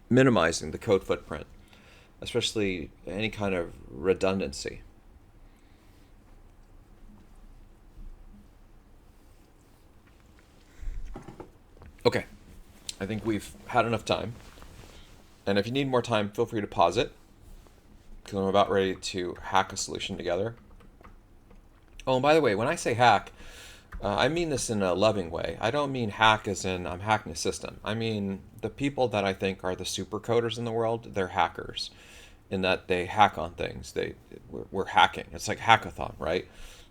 minimizing the code footprint, especially any kind of redundancy. Okay, I think we've had enough time. And if you need more time, feel free to pause it, because I'm about ready to hack a solution together. Oh, and by the way, when I say hack, I mean this in a loving way. I don't mean hack as in I'm hacking a system. I mean the people that I think are the super coders in the world, they're hackers in that they hack on things. We're hacking. It's like hackathon, right?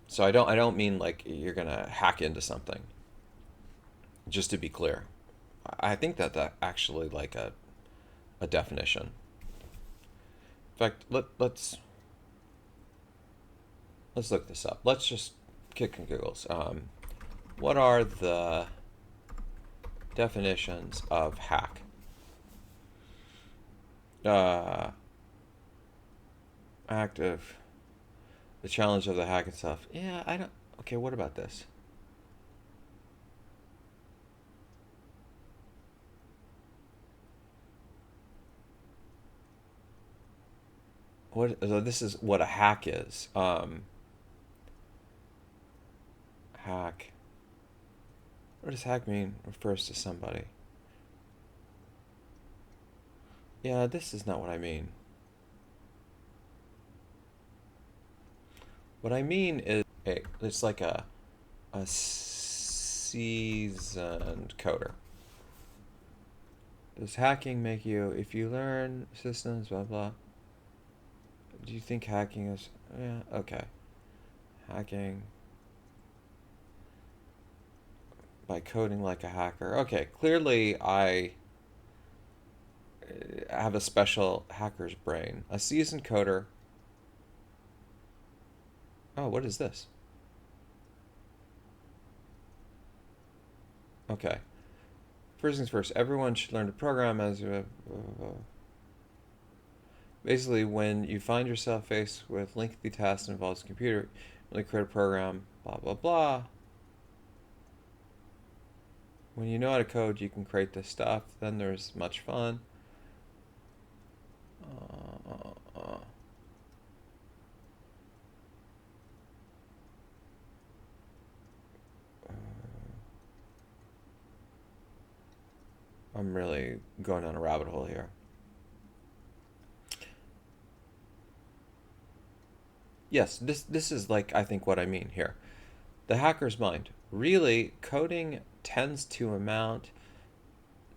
So I don't mean like you're gonna hack into something. Just to be clear, I think that actually like a definition. In fact, let's look this up. Let's just kick and giggles. What are the definitions of hack? Active. The challenge of the hack itself. Yeah, I don't. Okay, what about this? So this is what a hack is. Hack. What does hack mean? Refers to somebody. Yeah, this is not what I mean. What I mean is, it's like a seasoned coder. Does hacking make you, if you learn systems, blah, blah. Do you think hacking is, yeah, okay. Hacking by coding like a hacker. Okay, clearly I have a special hacker's brain. A seasoned coder. Oh, what is this? Okay. First things first, everyone should learn to program as basically when you find yourself faced with lengthy tasks that involves a computer, you create a program, blah, blah, blah. When you know how to code, you can create this stuff. Then there's much fun. I'm really going down a rabbit hole here. Yes, this is like I think what I mean here. The hacker's mind. Really, coding tends to amount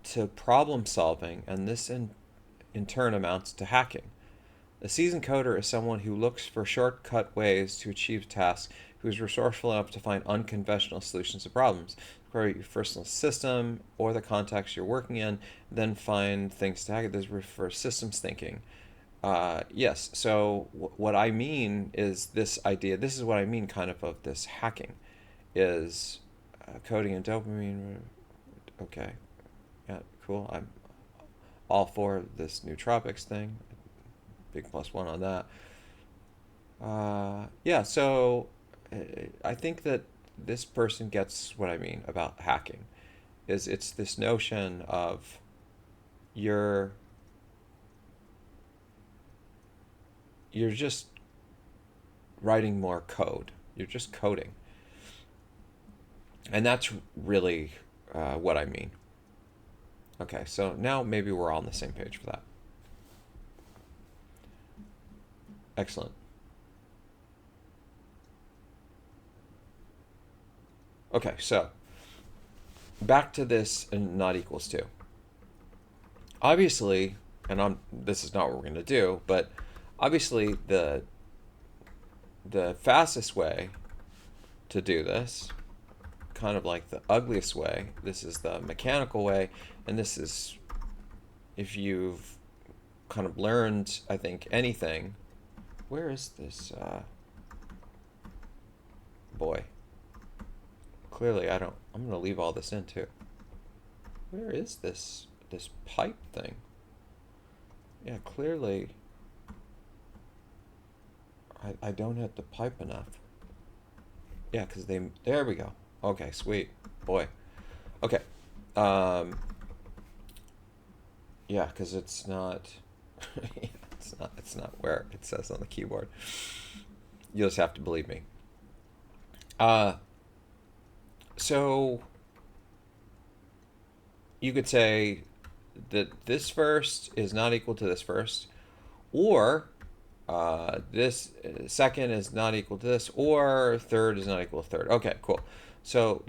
to problem solving, and this in turn amounts to hacking. A seasoned coder is someone who looks for shortcut ways to achieve tasks, who is resourceful enough to find unconventional solutions to problems. Query your personal system or the context you're working in, then find things to hack it. This refers systems thinking. Yes, so what I mean is this idea, this is what I mean kind of this hacking, is coding and dopamine. Okay, yeah, cool. all for this nootropics thing. Big +1 on that. Yeah, so I think that this person gets what I mean about hacking. Is it's this notion of you're you're just writing more code. You're just coding. And that's really what I mean. Okay, so now maybe we're all on the same page for that. Excellent. Okay, so back to this and not equals to. Obviously, and this is not what we're going to do, but obviously the fastest way to do this, kind of like the ugliest way, this is the mechanical way, and this is, if you've kind of learned, I think, anything. Where is this boy? Clearly I'm going to leave all this in too. Where is this pipe thing? Yeah, clearly I don't hit the pipe enough. Yeah, because there we go. Okay, sweet. Boy. Okay. Yeah, because it's not it's not where it says on the keyboard. You'll just have to believe me. So you could say that this first is not equal to this first, or this second is not equal to this, or third is not equal to third. Okay, cool. So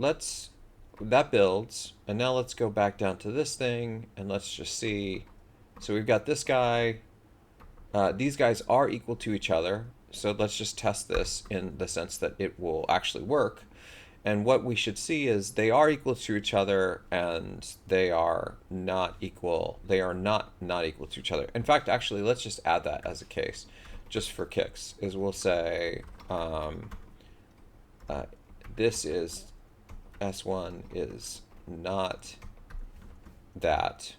that builds, and now let's go back down to this thing, and let's just see. So we've got this guy. These guys are equal to each other. So let's just test this in the sense that it will actually work. And what we should see is they are equal to each other, and they are not equal. They are not equal to each other. In fact, actually, let's just add that as a case, just for kicks. Is we'll say this is S1 is not that.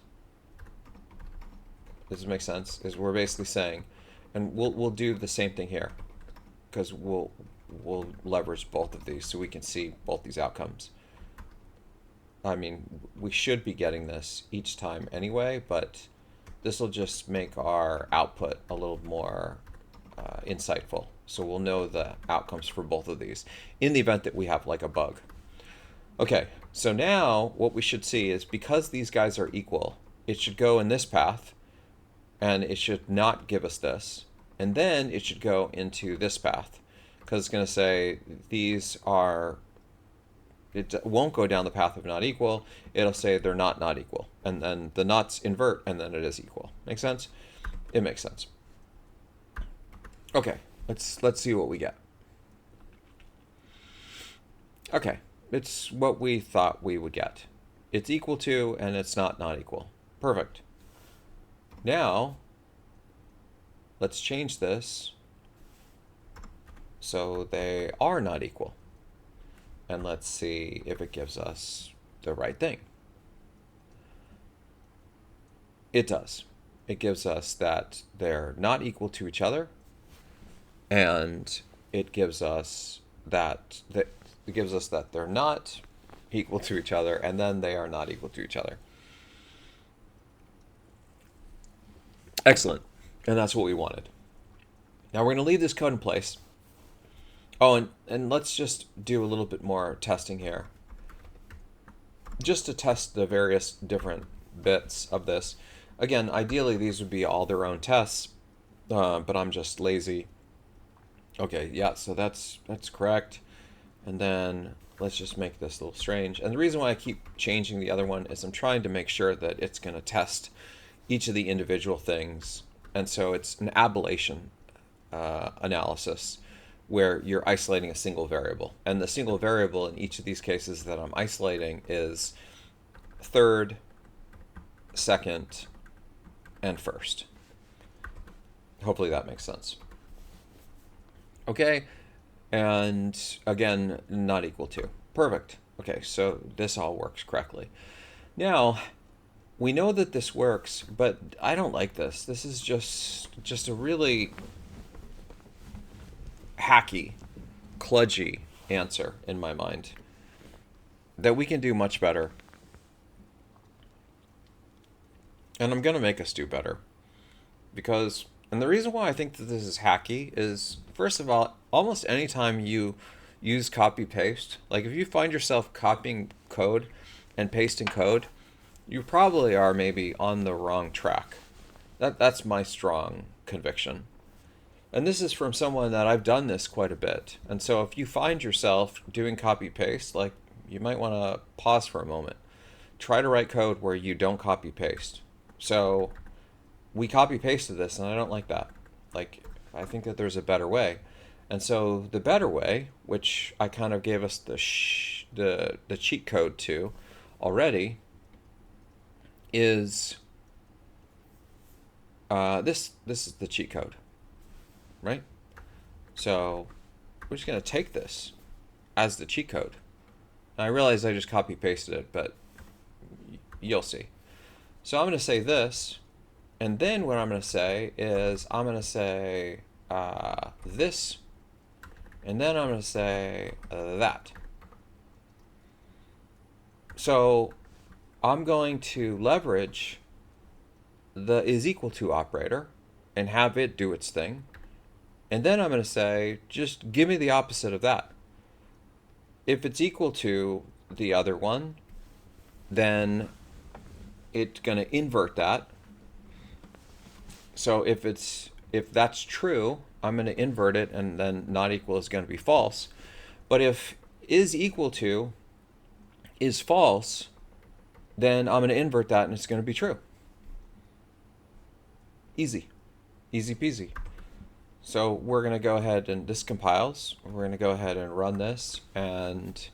Does this make sense? Is we're basically saying, and we'll do the same thing here, because we'll leverage both of these so we can see both these outcomes. I mean, we should be getting this each time anyway, but this will just make our output a little more insightful. So we'll know the outcomes for both of these in the event that we have like a bug. Okay, so now what we should see is because these guys are equal, it should go in this path, and it should not give us this. And then it should go into this path, because it's going to say these are, it won't go down the path of not equal. It'll say they're not equal. And then the nots invert, and then it is equal. Make sense? It makes sense. Okay, let's see what we get. Okay, it's what we thought we would get. It's equal to, and it's not equal. Perfect. Now, let's change this so they are not equal. And let's see if it gives us the right thing. It does. It gives us that they're not equal to each other, and it gives us that they're not equal to each other, and then they are not equal to each other. Excellent. And that's what we wanted. Now we're going to leave this code in place. Oh, and let's just do a little bit more testing here, just to test the various different bits of this. Again, ideally these would be all their own tests, but I'm just lazy. Okay, yeah, so that's correct. And then let's just make this a little strange. And the reason why I keep changing the other one is I'm trying to make sure that it's going to test each of the individual things. And so it's an ablation analysis, where you're isolating a single variable. And the single variable in each of these cases that I'm isolating is third, second, and first. Hopefully that makes sense. Okay, and again, not equal to. Perfect. Okay, so this all works correctly. Now, we know that this works, but I don't like this. This is just a really hacky, kludgy answer in my mind that we can do much better. And I'm going to make us do better. Because, and the reason why I think that this is hacky is, first of all, almost anytime you use copy paste, like if you find yourself copying code and pasting code, you probably are maybe on the wrong track. That's my strong conviction. And this is from someone that I've done this quite a bit. And so if you find yourself doing copy paste, like you might want to pause for a moment. Try to write code where you don't copy paste. So we copy pasted this and I don't like that. Like I think that there's a better way. And so the better way, which I kind of gave us the cheat code to already, is this is the cheat code, right? So we're just going to take this as the cheat code. And I realize I just copy pasted it, but you'll see. So I'm going to say this, and then what I'm going to say is I'm going to say this, and then I'm going to say that. So I'm going to leverage the is equal to operator and have it do its thing. And then I'm going to say, just give me the opposite of that. If it's equal to the other one, then it's going to invert that. So if that's true, I'm going to invert it, and then not equal is going to be false. But if is equal to is false, then I'm going to invert that and it's going to be true. Easy. Easy peasy. So we're going to go ahead and this compiles. We're going to go ahead and run this and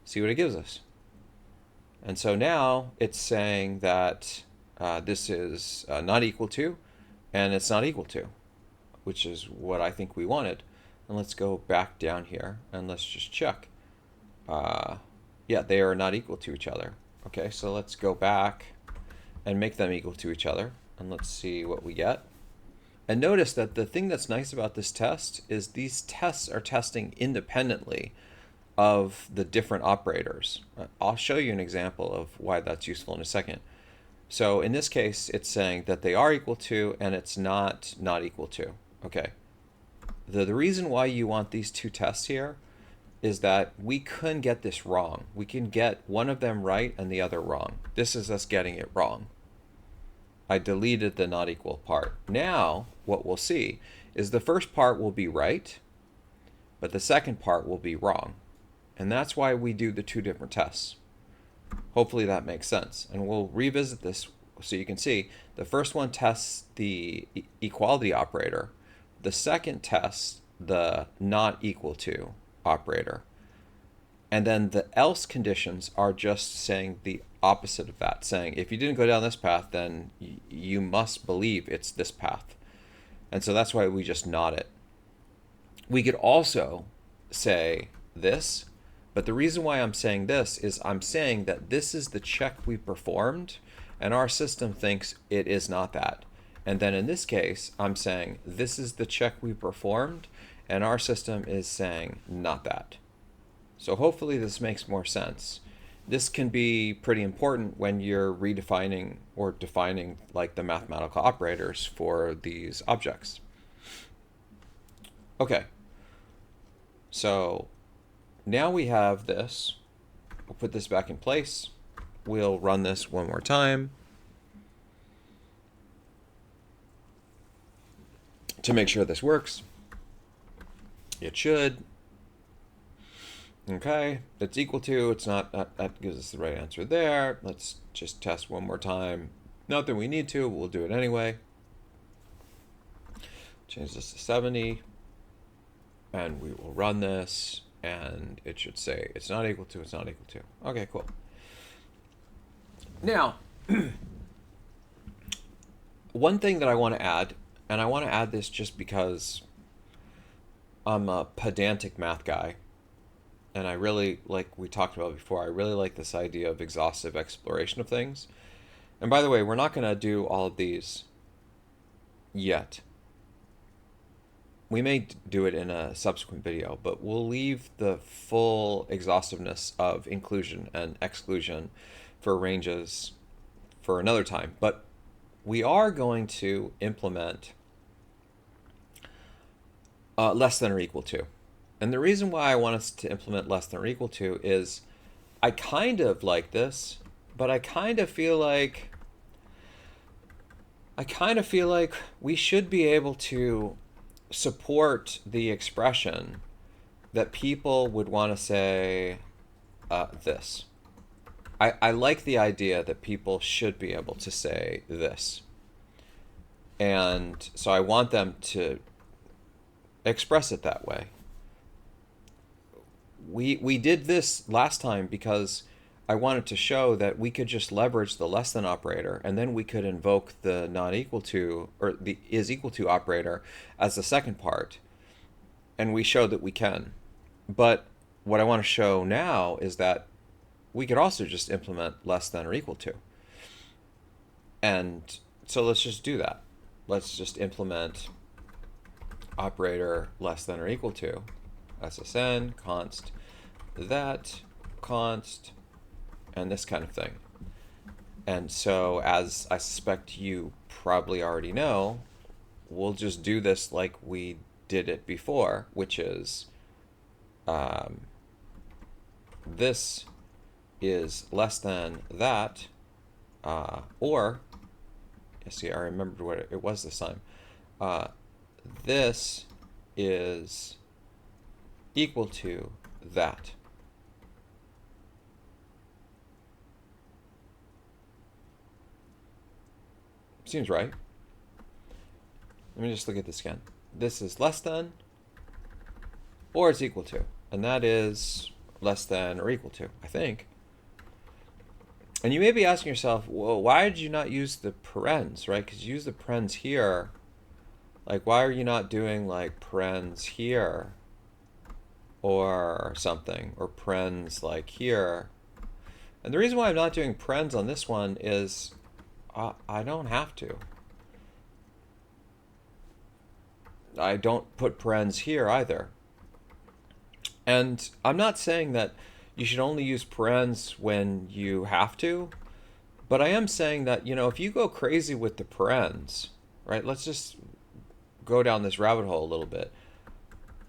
see what it gives us. And so now it's saying that this is not equal to, and it's not equal to, which is what I think we wanted. And let's go back down here and let's just check. Yeah, they are not equal to each other. Okay, so let's go back and make them equal to each other. And let's see what we get. And notice that the thing that's nice about this test is these tests are testing independently of the different operators. I'll show you an example of why that's useful in a second. So in this case, it's saying that they are equal to, and it's not equal to. Okay. The reason why you want these two tests here is that we couldn't get this wrong. We can get one of them right and the other wrong. This is us getting it wrong. I deleted the not equal part. Now, what we'll see is the first part will be right, but the second part will be wrong. And that's why we do the two different tests. Hopefully that makes sense. And we'll revisit this so you can see. The first one tests the equality operator. The second tests the not equal to operator. And then the else conditions are just saying the opposite of that, saying if you didn't go down this path, then you must believe it's this path. And so that's why we just not it. We could also say this, but the reason why I'm saying this is I'm saying that this is the check we performed, and our system thinks it is not that. And then in this case, I'm saying this is the check we performed, and our system is saying not that. So hopefully this makes more sense. This can be pretty important when you're redefining or defining like the mathematical operators for these objects. Okay. So now we have this. We'll put this back in place. We'll run this one more time to make sure this works. It should. Okay, it's equal to, it's not, that gives us the right answer there. Let's just test one more time. Not that we need to, we'll do it anyway. Change this to 70, and we will run this, and it should say it's not equal to, it's not equal to. Okay, cool. Now, one thing that I want to add, and I want to add this just because I'm a pedantic math guy, and I really, like we talked about before, I really like this idea of exhaustive exploration of things. And by the way, we're not going to do all of these yet. We may do it in a subsequent video, but we'll leave the full exhaustiveness of inclusion and exclusion for ranges for another time. But we are going to implement less than or equal to. And the reason why I want us to implement less than or equal to is I kind of like this, but I kind of feel like we should be able to support the expression that people would want to say this. I like the idea that people should be able to say this. And so I want them to express it that way. We did this last time because I wanted to show that we could just leverage the less than operator, and then we could invoke the not equal to, or the is equal to operator as the second part. And we showed that we can. But what I want to show now is that we could also just implement less than or equal to. And so let's just do that. Let's just implement operator less than or equal to, SSN, const that, const, and this kind of thing. And so, as I suspect you probably already know, we'll just do this like we did it before, which is this is less than that, or, see, I remembered what it was this time. This is equal to that. Seems right. Let me just look at this again. This is less than, or it's equal to, and that is less than or equal to, I think. And you may be asking yourself, well, why did you not use the parens, right? Because you use the parens here. Like, why are you not doing like parens here or something, or parens like here? And the reason why I'm not doing parens on this one is I don't have to. I don't put parens here either. And I'm not saying that you should only use parens when you have to, but I am saying that, you know, if you go crazy with the parens, right, let's just go down this rabbit hole a little bit.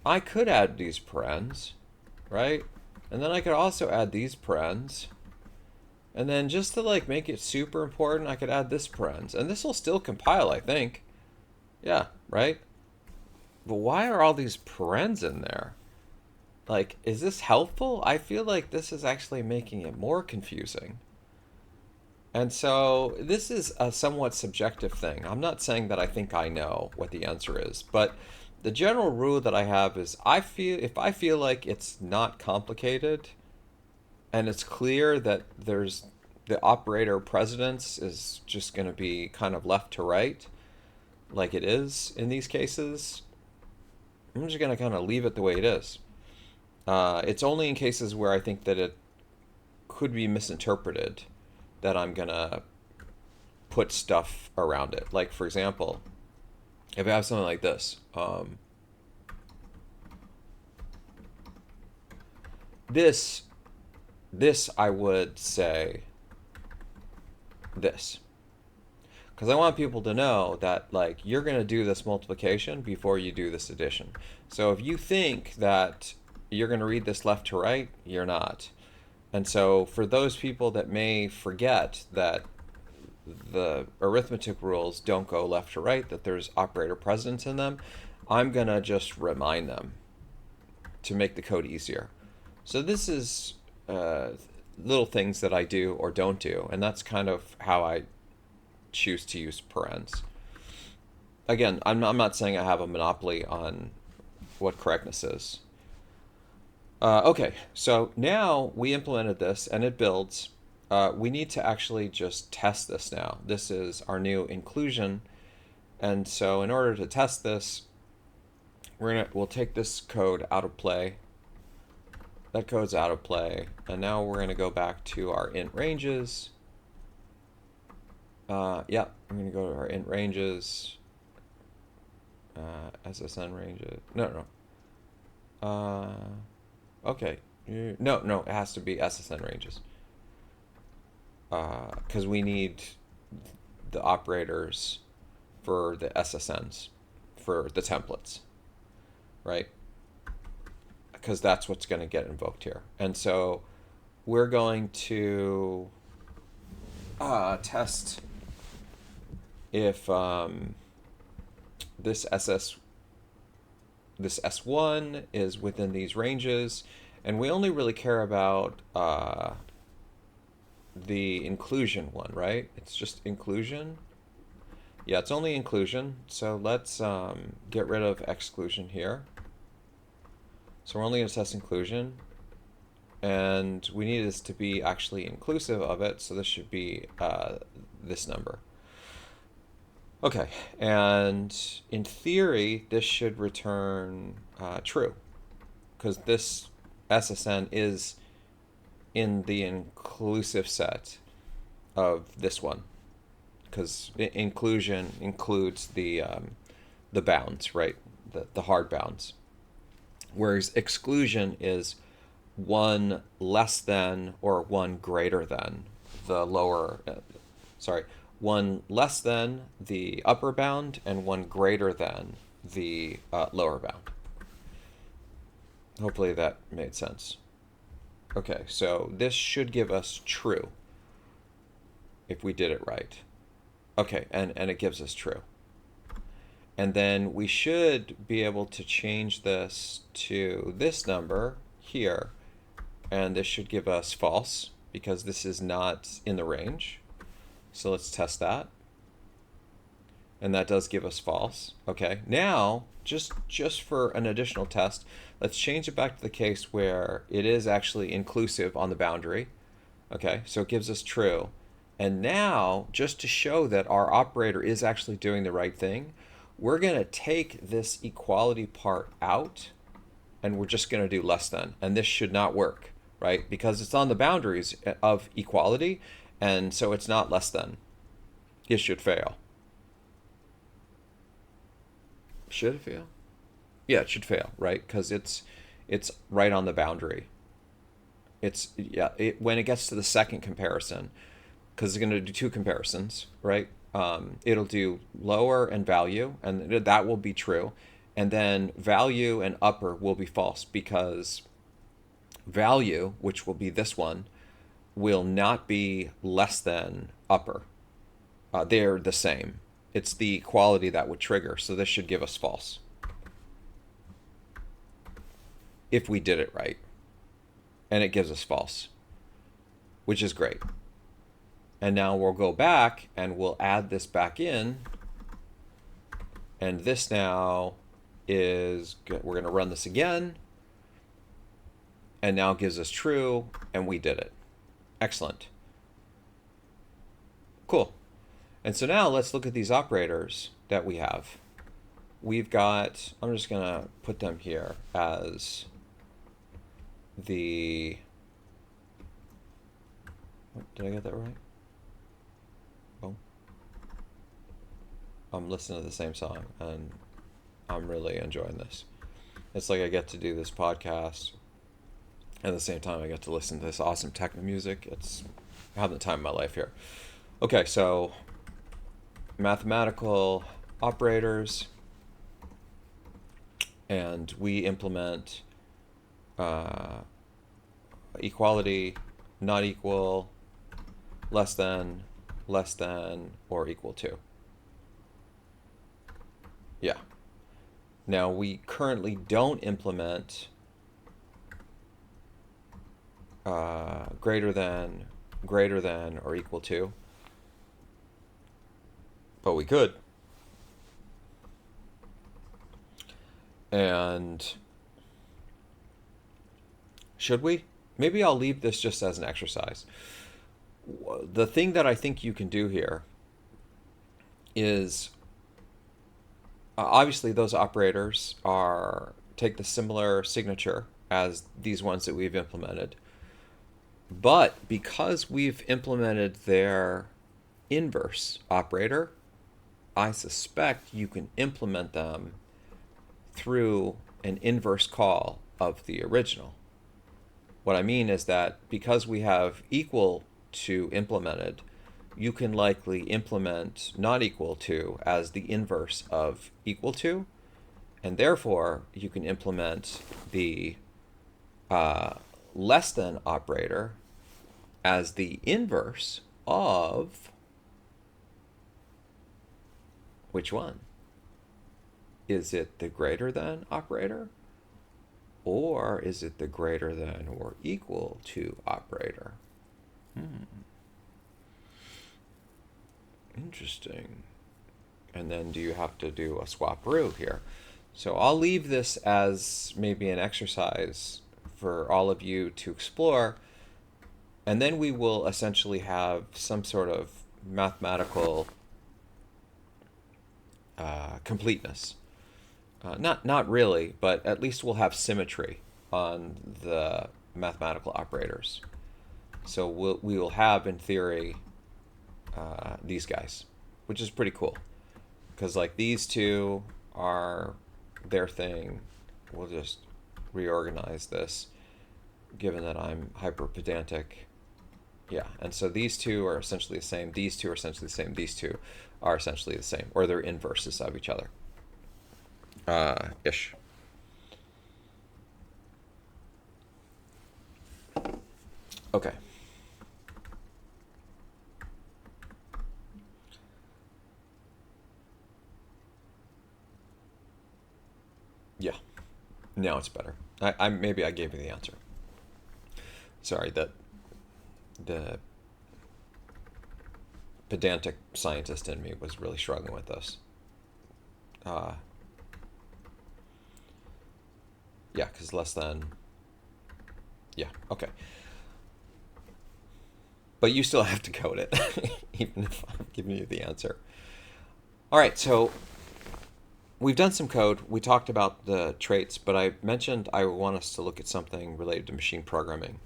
I could add these parens, right? And then I could also add these parens. And then just to like make it super important, I could add this parens. And this will still compile, I think. Yeah, right? But why are all these parens in there? Like, is this helpful? I feel like this is actually making it more confusing. And so this is a somewhat subjective thing. I'm not saying that I think I know what the answer is, but the general rule that I have is if I feel like it's not complicated and it's clear that there's the operator precedence is just going to be kind of left to right, like it is in these cases, I'm just going to kind of leave it the way it is. It's only in cases where I think that it could be misinterpreted that I'm going to put stuff around it. Like, for example, if I have something like this, this I would say this. Because I want people to know that, like, you're going to do this multiplication before you do this addition. So if you think that you're going to read this left to right, you're not. And so for those people that may forget that the arithmetic rules don't go left to right, that there's operator precedence in them, I'm going to just remind them to make the code easier. So this is little things that I do or don't do, and that's kind of how I choose to use parens. Again, I'm not saying I have a monopoly on what correctness is. Okay, so now we implemented this and it builds. We need to actually just test this now. This is our new inclusion. And so in order to test this, we'll take this code out of play. That code's out of play. And now we're going to go back to our int ranges. Yeah, I'm going to go to our int ranges, SSN ranges. No, no. Okay. No, it has to be SSN ranges. Because we need the operators for the SSNs, for the templates, right? Because that's what's going to get invoked here. And so we're going to test if this this S1 is within these ranges, and we only really care about the inclusion one, right? It's just inclusion. Yeah, it's only inclusion. So let's get rid of exclusion here. So we're only going to test inclusion. And we need this to be actually inclusive of it. So this should be this number. Okay, and in theory, this should return true. Because this SSN is in the inclusive set of this one, because inclusion includes the bounds, right? The hard bounds, whereas exclusion is one less than or one greater than the lower. Sorry, one less than the upper bound and one greater than the lower bound. Hopefully that made sense. Okay, so this should give us true if we did it right. Okay, and it gives us true. And then we should be able to change this to this number here, and this should give us false because this is not in the range. So let's test that. And that does give us false. Okay, now just for an additional test, let's change it back to the case where it is actually inclusive on the boundary. Okay, so it gives us true. And now, just to show that our operator is actually doing the right thing, we're going to take this equality part out, and we're just going to do less than. And this should not work, right? Because it's on the boundaries of equality, and so it's not less than. It should fail. Should it fail? Yeah, it should fail, right? Because it's right on the boundary. When it gets to the second comparison, because it's going to do two comparisons, right? It'll do lower and value, and that will be true. And then value and upper will be false, because value, which will be this one, will not be less than upper. They're the same. It's the equality that would trigger, so this should give us false if we did it right. And it gives us false, which is great. And now we'll go back and we'll add this back in. And this now is, we're going to run this again. And now it gives us true, and we did it. Excellent. Cool. And so now let's look at these operators that we have. We've got, I'm just going to put them here as the, did I get that right? Oh. I'm listening to the same song, and I'm really enjoying this. It's like I get to do this podcast, at the same time I get to listen to this awesome techno music. It's having the time of my life here. Okay, so mathematical operators, and we implement equality, not equal, less than, or equal to. Yeah. Now we currently don't implement greater than, or equal to, but we could. And should we? Maybe I'll leave this just as an exercise. The thing that I think you can do here is obviously those operators take the similar signature as these ones that we've implemented. But because we've implemented their inverse operator, I suspect you can implement them through an inverse call of the original. What I mean is that because we have equal to implemented, you can likely implement not equal to as the inverse of equal to, and therefore you can implement the less than operator as the inverse of which one? Is it the greater than operator? Or is it the greater than or equal to operator? Interesting. And then do you have to do a swaparoo here? So I'll leave this as maybe an exercise for all of you to explore. And then we will essentially have some sort of mathematical completeness. Not really, but at least we'll have symmetry on the mathematical operators. So we will have, in theory, these guys, which is pretty cool. Because like these two are their thing. We'll just reorganize this, given that I'm hyper pedantic. Yeah, and so these two are essentially the same. These two are essentially the same. These two are essentially the same, or they're inverses of each other. Ish. Okay. Yeah. Now it's better. I maybe I gave you the answer. Sorry, that the pedantic scientist in me was really struggling with this. Yeah, because less than. Yeah, okay. But you still have to code it, even if I'm giving you the answer. All right, so we've done some code. We talked about the traits, but I mentioned I want us to look at something related to machine programming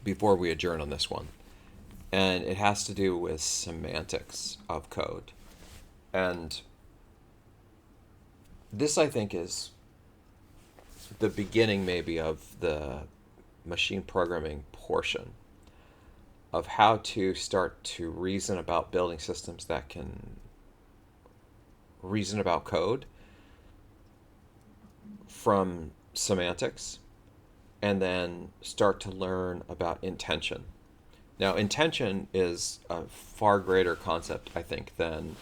before we adjourn on this one. And it has to do with semantics of code. And this, I think, is the beginning maybe of the machine programming portion of how to start to reason about building systems that can reason about code from semantics and then start to learn about intention. Now, intention is a far greater concept, I think, than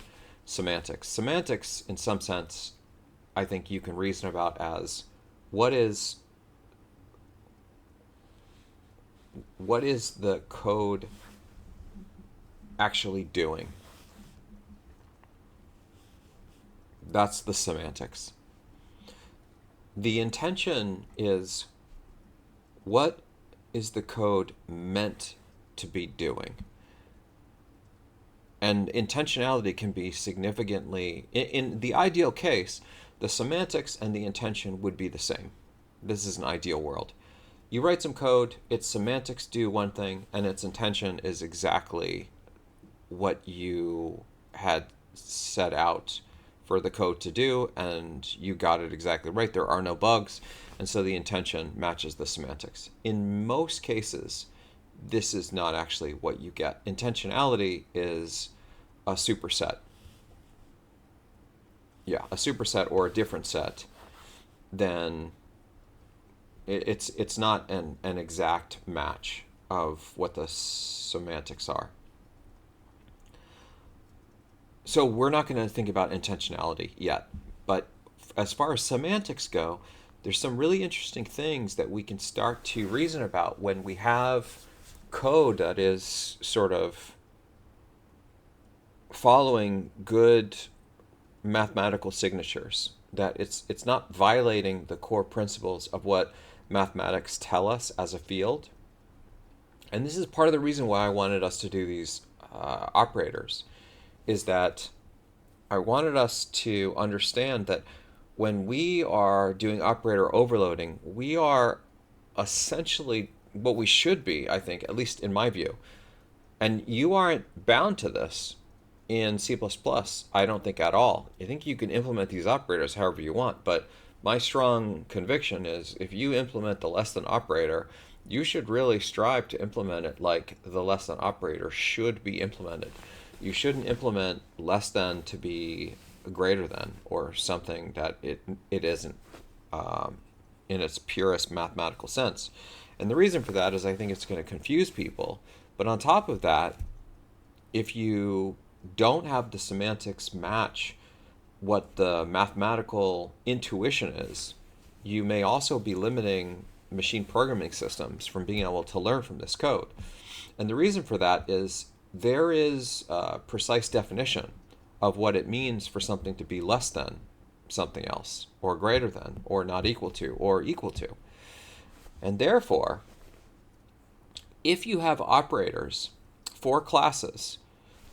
semantics. Semantics, in some sense, I think you can reason about as what is the code actually doing? That's the semantics. The intention is what is the code meant to be doing? And intentionality can be significantly, in the ideal case, the semantics and the intention would be the same. This is an ideal world. You write some code, its semantics do one thing, and its intention is exactly what you had set out for the code to do, and you got it exactly right. There are no bugs, and so the intention matches the semantics. In most cases, this is not actually what you get. Intentionality is a superset. Yeah, a superset or a different set than it's not an exact match of what the semantics are. So we're not going to think about intentionality yet, but as far as semantics go, there's some really interesting things that we can start to reason about when we have code that is sort of following good mathematical signatures, that it's not violating the core principles of what mathematics tell us as a field. And this is part of the reason why I wanted us to do these operators, is that I wanted us to understand that when we are doing operator overloading, we are essentially what we should be, I think, at least in my view, And you aren't bound to this in C++, I don't think at all. I think you can implement these operators however you want, but my strong conviction is if you implement the less than operator, you should really strive to implement it like the less than operator should be implemented. You shouldn't implement less than to be greater than or something that it isn't in its purest mathematical sense. And the reason for that is I think it's going to confuse people. But on top of that, if you don't have the semantics match what the mathematical intuition is, you may also be limiting machine programming systems from being able to learn from this code. And the reason for that is there is a precise definition of what it means for something to be less than something else, or greater than, or not equal to, or equal to. And therefore, if you have operators for classes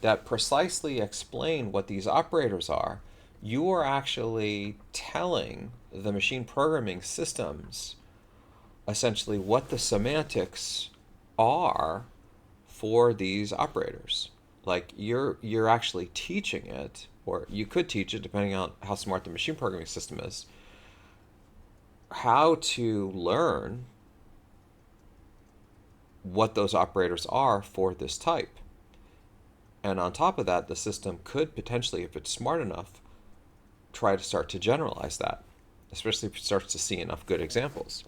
that precisely explain what these operators are, you are actually telling the machine programming systems essentially what the semantics are for these operators. Like you're actually teaching it, or you could teach it depending on how smart the machine programming system is, how to learn what those operators are for this type. And on top of that, the system could potentially, if it's smart enough, try to start to generalize that, especially if it starts to see enough good examples.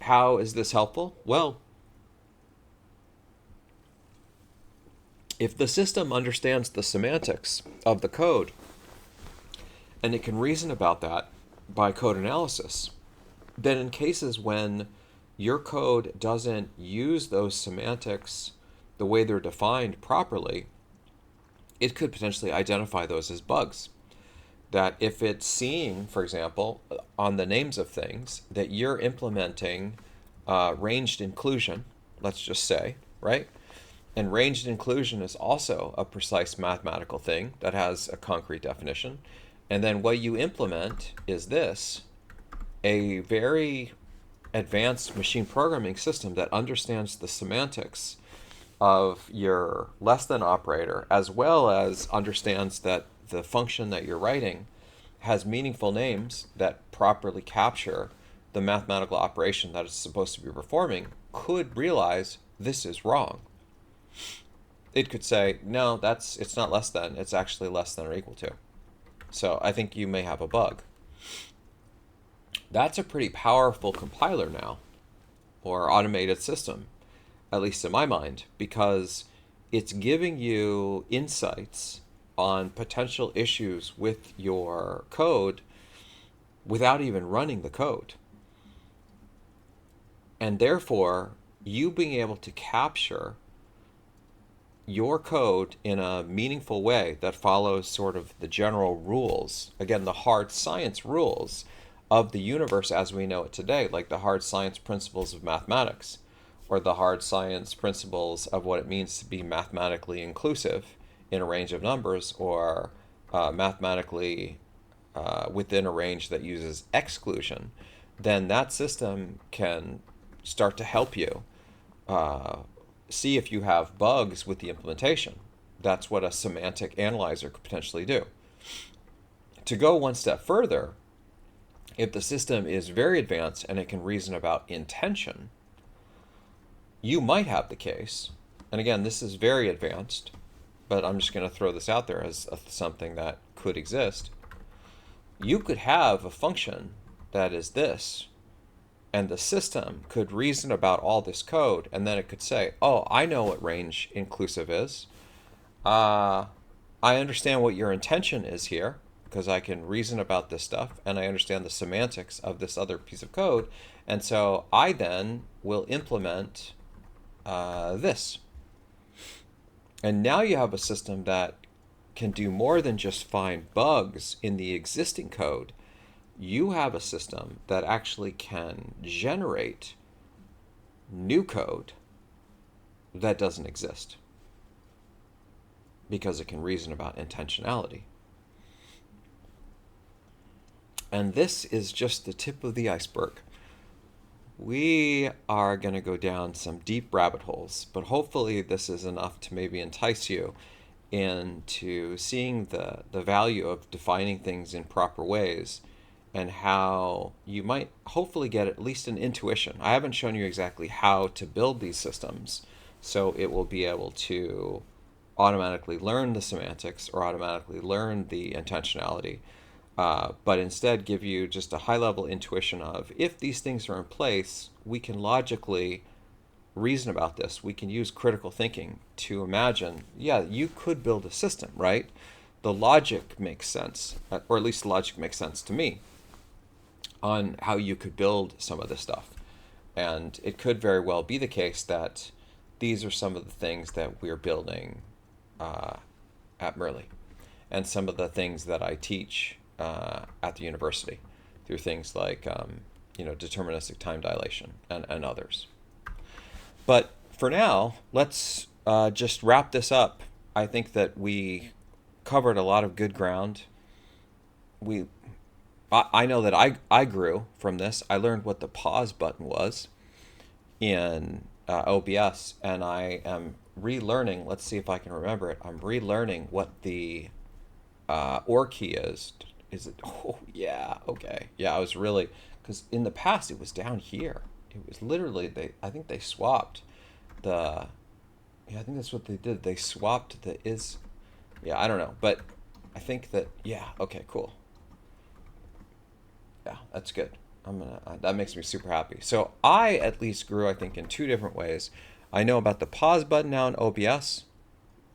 How is this helpful? Well, if the system understands the semantics of the code, and it can reason about that by code analysis, then in cases when your code doesn't use those semantics the way they're defined properly, it could potentially identify those as bugs. That if it's seeing, for example, on the names of things, that you're implementing ranged inclusion, let's just say, right? And ranged inclusion is also a precise mathematical thing that has a concrete definition. And then what you implement is this, a very advanced machine programming system that understands the semantics of your less than operator, as well as understands that the function that you're writing has meaningful names that properly capture the mathematical operation that it's supposed to be performing, could realize this is wrong. It could say, no, it's not less than, it's actually less than or equal to. So I think you may have a bug. That's a pretty powerful compiler now, or automated system, at least in my mind, because it's giving you insights on potential issues with your code without even running the code. And therefore, you being able to capture your code in a meaningful way that follows sort of the general rules, again, the hard science rules of the universe as we know it today, like the hard science principles of mathematics, or the hard science principles of what it means to be mathematically inclusive in a range of numbers, or mathematically within a range that uses exclusion, then that system can start to help you see if you have bugs with the implementation. That's what a semantic analyzer could potentially do. To go one step further, if the system is very advanced and it can reason about intention, you might have the case, and again, this is very advanced, but I'm just going to throw this out there as something that could exist. You could have a function that is this, and the system could reason about all this code, and then it could say, oh, I know what range inclusive is. I understand what your intention is here, because I can reason about this stuff, and I understand the semantics of this other piece of code, and so I then will implement this. And now you have a system that can do more than just find bugs in the existing code. You have a system that actually can generate new code that doesn't exist because it can reason about intentionality. And this is just the tip of the iceberg. We are going to go down some deep rabbit holes, but hopefully this is enough to maybe entice you into seeing the value of defining things in proper ways and how you might hopefully get at least an intuition. I haven't shown you exactly how to build these systems, so it will be able to automatically learn the semantics or automatically learn the intentionality, but instead give you just a high level intuition of if these things are in place, we can logically reason about this. We can use critical thinking to imagine, yeah, you could build a system, right? The logic makes sense, or at least the logic makes sense to me on how you could build some of this stuff. And it could very well be the case that these are some of the things that we're building at Merle, and some of the things that I teach at the university through things like deterministic time dilation and others. But for now, let's just wrap this up. I think that we covered a lot of good ground. We, I know that I grew from this. I learned what the pause button was in OBS, and I am relearning. Let's see if I can remember it. I'm relearning what the OR key is. Is it? Oh yeah. Okay. Yeah. I was really, because in the past it was down here. It was literally I think they swapped the. Yeah, I think that's what they did. They swapped the is. Yeah, I don't know, but I think that yeah. Okay. Cool. Yeah, that's good. That makes me super happy. So I at least grew, I think, in two different ways. I know about the pause button now in OBS.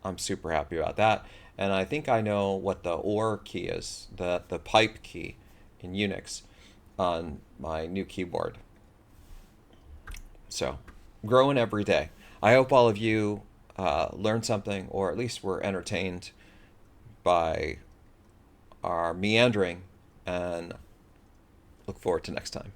I'm super happy about that. And I think I know what the OR key is, the pipe key in Unix on my new keyboard. So growing every day. I hope all of you learned something, or at least were entertained by our meandering, and look forward to next time.